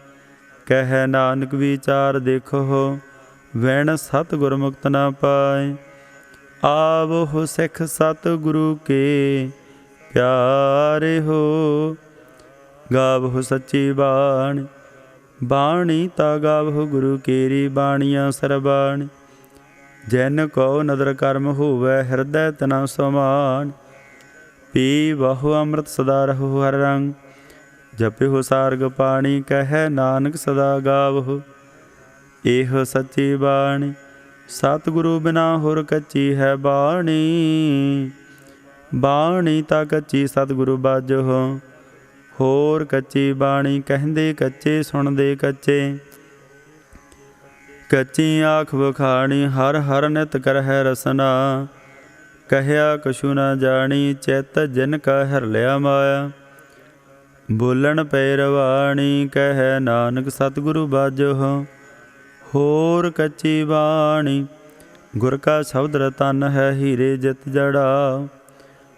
ਕਹਿ ਨਾਨਕ ਵਿਚਾਰ ਦੇਖੋ, ਵਿਣ ਸਤਿਗੁਰ ਮੁਕਤ ਨਾ ਪਾਏ। ਆਵੋ ਸਿੱਖ ਸਤਿਗੁਰੂ ਕੇ ਪਿਆਰੇ ਹੋ, ਗਾਵਹੁ ਸੱਚੀ ਬਾਣੀ। ਬਾਣੀ ਤਾ ਗਾਵਹੁ ਗੁਰੂ ਕੇਰੀ, ਬਾਣੀਆਂ ਸਰਬਾਣੀ। ਜਿਨ ਕੋ ਨਦਰ ਕਰਮ ਹੋਵੈ, ਹਿਰਦੈ ਤਨਾ ਸਮਾਨ। ਪੀਵਹੁ ਅੰਮ੍ਰਿਤ ਸਦਾ ਰਹੋ ਹਰਿ ਰੰਗ, ਜਪਿਹੁ ਸਾਰਗ ਪਾਣੀ। ਕਹਿ ਨਾਨਕ ਸਦਾ ਗਾਵਹੁ ਇਹੋ ਸੱਚੀ ਬਾਣੀ। ਸਤਿਗੁਰੂ ਬਿਨਾ ਹੋਰ ਕੱਚੀ ਹੈ ਬਾਣੀ, ਬਾਣੀ ਤਾਂ ਕੱਚੀ ਸਤਿਗੁਰੂ ਬਾਝਹੁ। ਹੋਰ ਕੱਚੀ ਬਾਣੀ ਕਹਿੰਦੇ ਕੱਚੇ, ਸੁਣਦੇ ਕੱਚੇ। ਕੱਚੀ ਆਖ ਵਖਾਣੀ, ਹਰ ਹਰ ਨਿਤ ਕਰਹਿ ਰਸਨਾ। ਕਹਿਆ ਕਛੂ ਨਾ ਜਾਣੀ, ਚਿਤ ਜਿਨ ਕਾ ਹਰਿ ਲਿਆ ਮਾਇਆ। ਬੋਲਣ ਪੈ ਰਵਾਣੀ, ਕਹਿ ਨਾਨਕ ਸਤਿਗੁਰੂ ਬਾਝਹੁ। ਹੋਰ ਕੱਚੀ ਬਾਣੀ, ਗੁਰ ਕਾ ਸ਼ਬਦ ਰਤਨ ਹੈ, ਹੀਰੇ ਜਿਤ ਜੜਾ।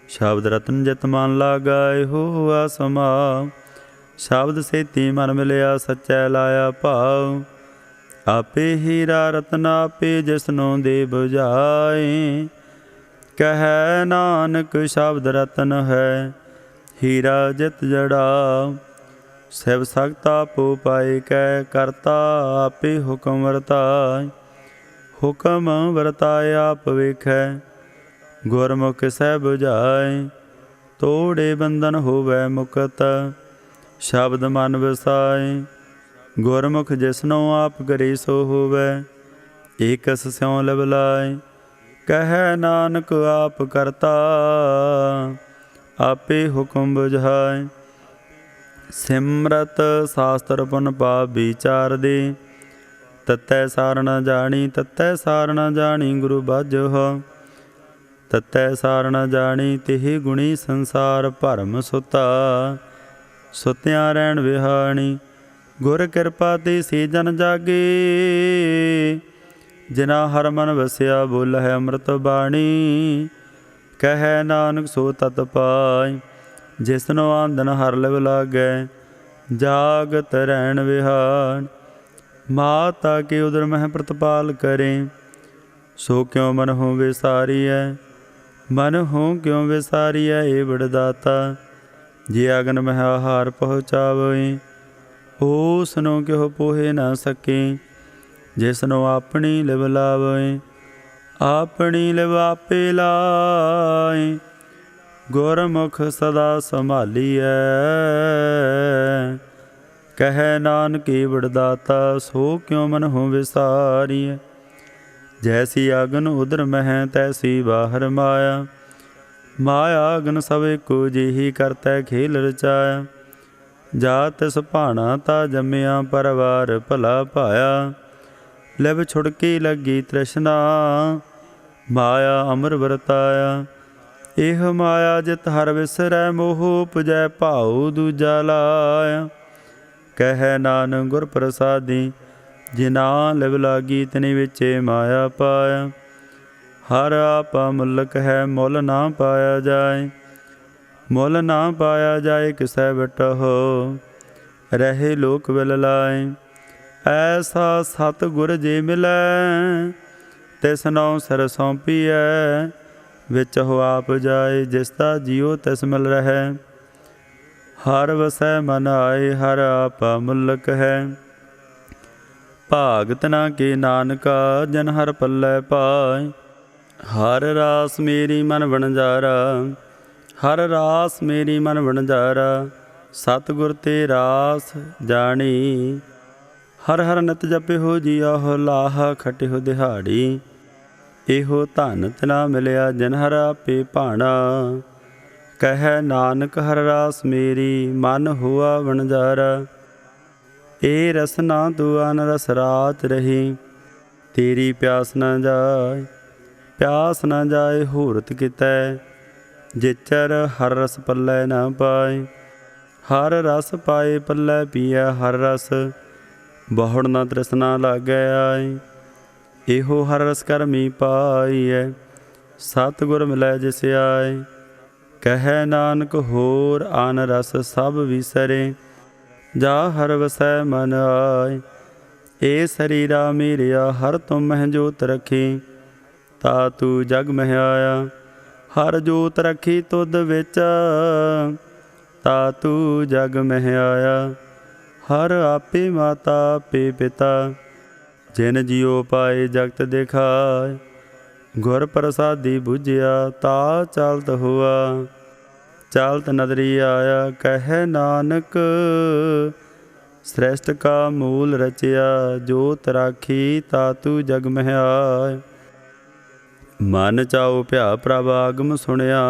ਸ਼ਬਦ ਰਤਨ ਜਿਤ ਮਨ ਲਾਗਾਏ, ਹੋਆ ਸਮਾਉ। ਸ਼ਬਦ ਸੇਤੀ ਮਨ ਮਿਲਿਆ, ਸੱਚੈ ਲਾਇਆ ਭਾਉ। ਆਪੇ ਹੀਰਾ ਰਤਨ ਆਪੇ ਜਿਸਨੂੰ ਦੇ ਬੁਝਾਏ। ਕਹਿ ਨਾਨਕ ਸ਼ਬਦ ਰਤਨ ਹੈ, ਹੀਰਾ ਜਿਤ ਜੜਾ। ਸਿਵ ਸਖਤ ਆਪੋ ਪਾਏ, ਕਹਿ ਕਰਤਾ ਆਪੇ ਹੁਕਮ ਵਰਤਾਏ। ਹੁਕਮ ਵਰਤਾਏ ਆਪ ਵੇਖੈ, ਗੁਰਮੁਖ ਸਹਿ ਬੁਝਾਏ। ਤੋੜੇ ਬੰਧਨ ਹੋਵੈ ਮੁਕਤ, ਸ਼ਬਦ ਮਨ ਵਸਾਏ। ਗੁਰਮੁਖ ਜਿਸਨੂੰ ਆਪ ਕਰੇ ਸੋ ਹੋਵੈ, ਏਕਸ ਸਿਉ ਲਵ ਲਾਏ। ਕਹਿ ਨਾਨਕ ਆਪ ਕਰਤਾ ਆਪੇ ਹੁਕਮ ਬੁਝਾਏ। ਸਿਮਰਤ ਸਾਸਤਰ ਪੁਨ ਪਾਪ ਵਿਚਾਰ ਦੇ, ਤਤੈ ਸਾਰ ਨ ਜਾਣੀ। ਤਤੈ ਸਾਰ ਨ ਜਾਣੀ ਗੁਰੂ ਬਾਝਹੁ, ਤਤੈ ਸਾਰ ਨ ਜਾਣੀ। ਤਿਹ ਗੁਣੀ ਸੰਸਾਰ ਭਰਮ ਸੁਤਾ, ਸੁਤਿਆਂ ਰਹਿਣ ਵਿਹਾਣੀ। ਗੁਰ ਕਿਰਪਾ ਤੇ ਸੇ ਜਨ ਜਾਗੇ, ਜਿਨਾ ਹਰ ਮਨ ਵਸਿਆ। ਬੋਲਹਿ ਅੰਮ੍ਰਿਤ ਬਾਣੀ, ਕਹਿ ਨਾਨਕ ਸੋ ਤਤ ਪਾਇ। ਜਿਸਨੂੰ ਆਂਦਨ ਹਰਿ ਲਿਵ ਲਾਗੈ, ਜਾਗਤ ਰਹਿਣ ਵਿਹਾਣ। ਮਾਤਾ ਕੇ ਉਦਰ ਮਹਿ ਪ੍ਰਤਪਾਲ ਕਰੇ, ਸੋ ਕਿਉ ਮਨਹੁ ਵਿਸਾਰੀਐ। ਮਨਹੁ ਕਿਉ ਵਿਸਾਰੀਐ ਏ ਵਡਦਾਤਾ। ਜੇ ਅਗਨ ਮਹਿ ਆਹਾਰ ਪਹੁੰਚਾਵੇ, ਓਸਨੂੰ ਕਿਉ ਪੋਹੇ ਨਾ ਸਕੇ। ਜਿਸਨੂੰ ਆਪਣੀ ਲਿਵ ਲਾਵੇ, ਆਪਣੀ ਲਿਵ ਆਪੇ ਲਾਏ। ਗੁਰਮੁਖ ਸਦਾ ਸੰਭਾਲੀਐ, ਕਹਿ ਨਾਨਕ ਏ ਵਡਦਾਤਾ। ਸੋ ਕਿਉ ਮਨਹੁ ਵਿਸਾਰੀਐ। ਜੈਸੀ ਅਗਨ ਉਦਰ ਮਹਿ, ਤੈਸੀ ਬਾਹਰ ਮਾਇਆ। ਮਾਇਆ ਅਗਨ ਸਭ ਏਕੋ, ਜਿਹੀ ਕਰਤੈ ਖੇਲ ਰਚਾਇਆ। ਜਾ ਤਿਸ ਭਾਣਾ ਤਾ ਜੰਮਿਆ ਪਰਵਾਰ ਭਲਾ ਭਾਇਆ। ਲਿਵ ਛੁੜਕੀ ਲੱਗੀ ਤ੍ਰਿਸ਼ਨਾ ਮਾਇਆ ਅਮਰ ਵਰਤਾਇਆ। ਇਹ ਮਾਇਆ ਜਿਤ ਹਰ ਵਿਸਰੈ ਮੋਹ ਉਪਜੈ ਭਾਉ ਦੂਜਾ ਲਾਇਆ। ਕਹਿ ਨਾਨਕ ਗੁਰ ਪ੍ਰਸਾਦੀ ਜਿਨਾ ਲਿਵ ਲਾਗੀ ਤਿਨੀ ਵਿੱਚੇ ਮਾਇਆ ਪਾਇਆ। ਹਰ ਆਪਾ ਮੁਲਕ ਹੈ ਮੁੱਲ ਨਾ ਪਾਇਆ ਜਾਏ। ਮੁੱਲ ਨਾ ਪਾਇਆ ਜਾਏ ਕਿਸੈ ਬਟਹੁ ਰਹੇ ਲੋਕ ਵਿਲ ਲਾਏ। ਐਸਾ ਸਤ ਗੁਰ ਜੇ ਮਿਲੈ ਤਿਸ ਨਉ ਸਿਰ ਸੌਂਪੀਐ। ਵਿੱਚ ਹੋ ਆਪ ਜਾਏ ਜਿਸ ਦਾ ਜੀਉ ਤਿਸ ਮਿਲ ਰਹਿ। ਹਰ ਵਸੈ ਮਨ ਆਏ ਹਰ ਆਪਾ ਮੁਲਕ ਹੈ। ਭਾਗਤ ਨਾ ਕੇ ਨਾਨਕਾ ਜਨ ਹਰ ਪੱਲੇ ਪਾਏ। ਹਰ ਰਾਸ ਮੇਰੀ ਮਨ ਵਣਜਾਰਾ ਹਰ ਰਾਸ ਮੇਰੀ ਮਨ ਵਣਜਾਰਾ। ਸਤਿਗੁਰ ਤੇ ਰਾਸ ਜਾਣੀ ਹਰ ਹਰ ਨਿਤ ਜਪਿਓ ਜੀਓ ਲਾਹ ਖਟਿਓ ਦਿਹਾੜੀ। ਇਹੋ ਧਨ ਤਿਨਾ ਮਿਲਿਆ ਜਿਨ ਹਰ ਆਪੇ ਭਾਣਾ। ਕਹਿ ਨਾਨਕ ਹਰ ਰਾਸ ਮੇਰੀ ਮਨ ਹੋਆ ਵਣਜਾਰਾ। ਏ ਰਸਨਾ ਤੂੰ ਅਨ ਰਸ ਰਾਤ ਰਹੀ ਤੇਰੀ ਪਿਆਸ ਨਾ ਜਾਏ। ਪਿਆਸ ਨਾ ਜਾਏ ਹੂਰਤ ਕਿਤੈ ਜਿਚਰ ਹਰ ਰਸ ਪੱਲੇ ਨਾ ਪਾਏ। ਹਰ ਰਸ ਪਾਏ ਪੱਲੇ ਪੀਐ ਹਰ ਰਸ ਬਹੁੜ ਨਾ ਤ੍ਰਿਸ਼ਨਾ ਲਾਗੈ ਆਏ। ਇਹੋ ਹਰ ਰਸ ਕਰਮੀ ਪਾਈਐ ਸਤਿਗੁਰ ਮਿਲੈ ਜਿਸ ਆਏ। ਕਹਿ ਨਾਨਕ ਹੋਰ ਆਨ ਰਸ ਸਭ ਵਿਸਰੇ ਜਾ ਹਰ ਵਸੈ ਮਨ ਆਏ। ਏ ਸਰੀਰਾ ਮੇਰਿਆ ਹਰ ਤੁਮ ਮਹਿ ਜੋਤ ਰੱਖੀ ਤਾ ਤੂੰ ਜਗ ਮਹਿ ਆਇਆ। ਹਰ ਜੋਤ ਰੱਖੀ ਤੁਧ ਵਿੱਚ ਤਾ ਤੂੰ ਜਗ ਮਹਿ ਆਇਆ। ਹਰ ਆਪੇ ਮਾਤਾ ਆਪੇ ਪਿਤਾ ਜਿਨ ਜੀਉ ਪਾਏ ਜਗਤ ਦਿਖਾਏ। ਗੁਰ ਪ੍ਰਸਾਦੀ ਬੁਝਿਆ ਤਾ ਚਲਤ ਹੋਆ ਚਲਤ ਨਦਰੀ ਆਇਆ। ਕਹਿ ਨਾਨਕ ਸ੍ਰੇਸ਼ਟ ਕਾ ਮੂਲ ਰਚਿਆ ਜੋਤ ਰਾਖੀ ਤਾ ਤੂੰ ਜਗ ਮਹਿ ਆਏ। ਮਨ ਚਾਉ ਭਿਆ ਪ੍ਰਭ ਆਗਮ ਸੁਣਿਆ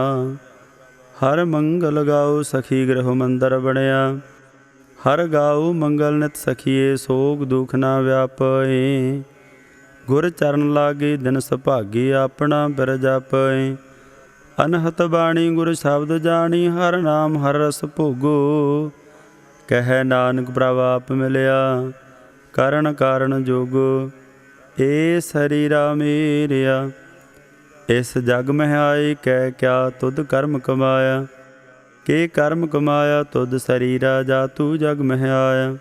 ਹਰ ਮੰਗਲ ਗਾਉ ਸਖੀ ਗ੍ਰਹਿ ਮੰਦਰ ਬਣਿਆ। ਹਰ ਗਾਉ ਮੰਗਲ ਨਿਤ ਸਖੀਏ ਸੋਗ ਦੁਖ ਨਾ ਵਿਆਪੇ। ਗੁਰ ਚਰਨ ਲਾਗੇ ਦਿਨ ਸੁਭਾਗੀ ਆਪਣਾ ਬਿਰ ਜਾਪੇ। ਅਨਹਤ ਬਾਣੀ ਗੁਰ ਸ਼ਬਦ ਜਾਣੀ ਹਰ ਨਾਮ ਹਰ ਰਸ ਭੋਗੋ। ਕਹਿ ਨਾਨਕ ਪ੍ਰਭ ਆਪ ਮਿਲਿਆ ਕਰਨ ਕਾਰਨ ਜੋਗੋ। ਏ ਸਰੀਰਾ ਮੇਰਿਆ ਇਸ ਜਗ ਮਹਿ ਆਏ ਕਹਿ ਕਿਆ ਤੁਧ ਕਰਮ ਕਮਾਇਆ। ਕੇ ਕਰਮ ਕਮਾਇਆ ਤੁਧ ਸਰੀਰਾ ਜਾ ਤੂੰ ਜਗ ਮਹਿ ਆਇਆ।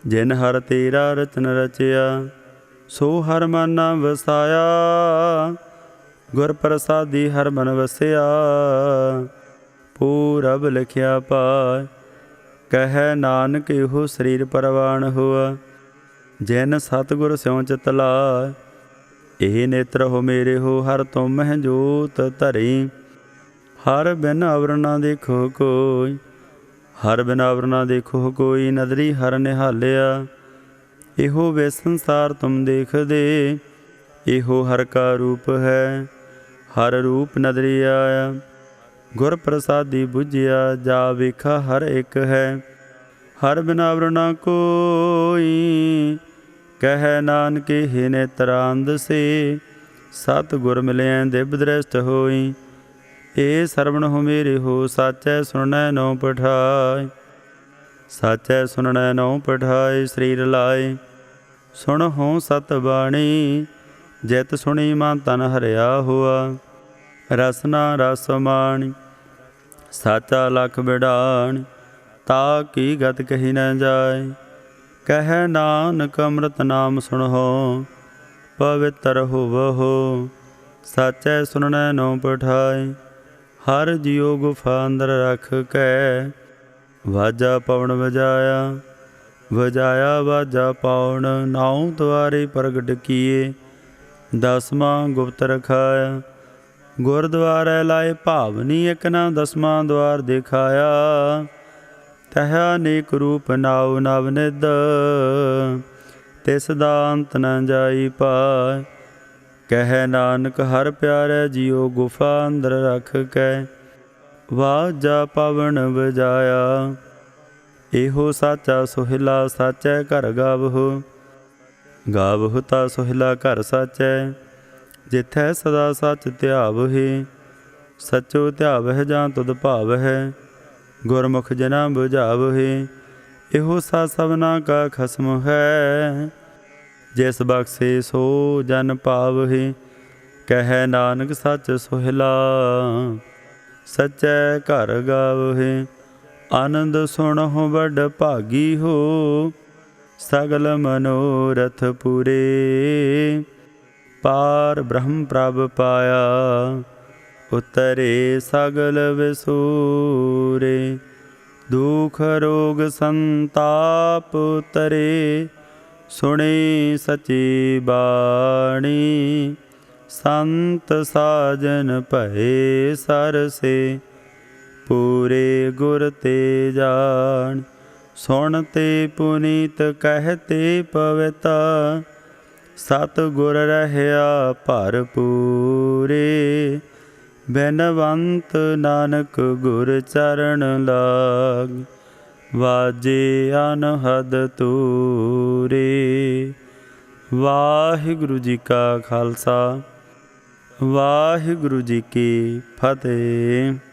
ਜਿਨ ਹਰ ਤੇਰਾ ਰਚਨ ਰਚਿਆ ਸੋ ਹਰ ਮਨ ਨਾ ਵਸਾਇਆ। ਗੁਰ ਪ੍ਰਸਾਦੀ ਹਰ ਮਨ ਵਸਿਆ ਪੂਰਬ ਲਿਖਿਆ ਪਾਇ। ਕਹਿ ਨਾਨਕ ਇਹੋ ਸਰੀਰ ਪਰਵਾਨ ਹੋਆ ਜਿਨ ਸਤਿਗੁਰ ਸਿਉ ਚਿਤ ਲਾਇ। ਇਹ ਨੇਤਰ ਹੋ ਮੇਰੇ ਹੋ ਹਰ ਤੁਮ ਮਹਿ ਜੋਤ ਧਰੀ। ਹਰ ਬਿਨ ਅਵਰ ਨਾ ਦੇਖੋ ਕੋਈ ਹਰ ਬਿਨ ਅਵਰ ਨਾ ਦੇਖੋ ਕੋਈ। ਨਦਰੀ ਹਰ ਨਿਹਾਲਿਆ ਇਹੋ ਵੇ ਸੰਸਾਰ ਤੁਮ ਦੇਖਦੇ। ਇਹੋ ਹਰ ਕਾ ਰੂਪ ਹੈ ਹਰ ਰੂਪ ਨਦਰੀ ਆਇਆ। ਗੁਰ ਪ੍ਰਸਾਦੀ ਬੁਝਿਆ ਜਾ ਵੇਖਾ ਹਰ ਇੱਕ ਹੈ ਹਰ ਬਿਨ ਅਵਰ ਨਾ ਕੋਈ। ਕਹਿ ਨਾਨਕ ਇਹ ਨੇਤਰਾਂਦ ਸੇ ਸਤਿਗੁਰ ਮਿਲਿਆ ਦਿਵ ਦ੍ਰਿਸ਼ਟ ਹੋਈ। ਏ ਸਰਵਣ ਹੋ ਮੇਰੇ ਹੋ ਸਾਚੈ ਸੁਣੈ ਨਉ ਪਠਾਇ। ਸਾਚੈ ਸੁਣੈ ਨਉ ਪਠਾਇ ਸਰੀਰ ਲਾਏ। ਸੁਣ ਹੋ ਸਤ ਬਾਣੀ ਜਿਤ ਸੁਣੀ ਮਨ ਤਨ ਹਰਿਆ ਹੋਆ। ਰਸਨਾ ਰਸ ਮਾਣੀ ਸਾਚਾ ਲਖ ਬਿਡਾਣੀ ਤਾ ਕੀ ਗਤ ਕਹੀ ਨ ਜਾਏ। ਕਹਿ ਨਾਨਕ ਅੰਮ੍ਰਿਤ ਨਾਮ ਸੁਣਹੁ ਪਵਿੱਤਰ ਹੋਵਹੁ। ਸਾਚੈ ਸੁਣਨੈ ਨਉ ਪਠਾਇ ਹਰ ਜਿਉ ਗੁਫਾ ਅੰਦਰ ਰਖ ਕੇ। ਵਾਜਾ ਪਵਨ ਵਜਾਇਆ ਵਜਾਇਆ ਵਾਜਾ ਪਵਨ ਨਾਉ ਦੁਆਰੇ ਪ੍ਰਗਟ ਕੀਏ। ਦਸਵਾਂ ਗੁਪਤ ਰਖਾਇਆ ਗੁਰਦੁਆਰੇ ਲਾਏ ਭਾਵਨੀ ਇੱਕ ਨਾ ਦਸਵਾਂ ਦੁਆਰ ਦਿਖਾਇਆ। ਤਹ ਅਨੇਕ ਰੂਪ ਨਾਉ ਨਵ ਨਿਧ ਤਿਸ ਦਾ ਅੰਤ ਨ ਜਾਈ ਪਾਇ। ਕਹਿ ਨਾਨਕ ਹਰ ਪਿਆਰੇ ਜੀਉ ਗੁਫਾ ਅੰਦਰ ਰਖ ਕੇ। ਵਾਜਾ ਪਵਨ ਵਜਾਇਆ एहो साचा सोहिला साचै घर गावहो। गावहो ता सोहिला घर साचै, जिथै सदा सच ध्यावहे। सचो ध्यावह जां तुध भावह, गुरमुख जना बुझावहे। एहो सा सबना का खसम है, जिस बख्शे सो जन पावहे। कहै नानक सच सोहिला, सच्चै घर गावहे। आनंद सुनहु बड़ भागी हो, सगल मनोरथ पूरे। पार ब्रह्म प्रभ पाया, उतरे सगल विसूरे। दुख रोग संताप उतरे, सुने सची बाणी। संत साजन भये सरसे, पूरे गुर ते जान। सुनते पुनीत कहते पविता, सतगुर रहया भरपूरे। बिनवंत नानक गुर चरण लाग, वाजे अनहद तूरे। वाहिगुरु जी का खालसा, वाहिगुरु जी की फतेह।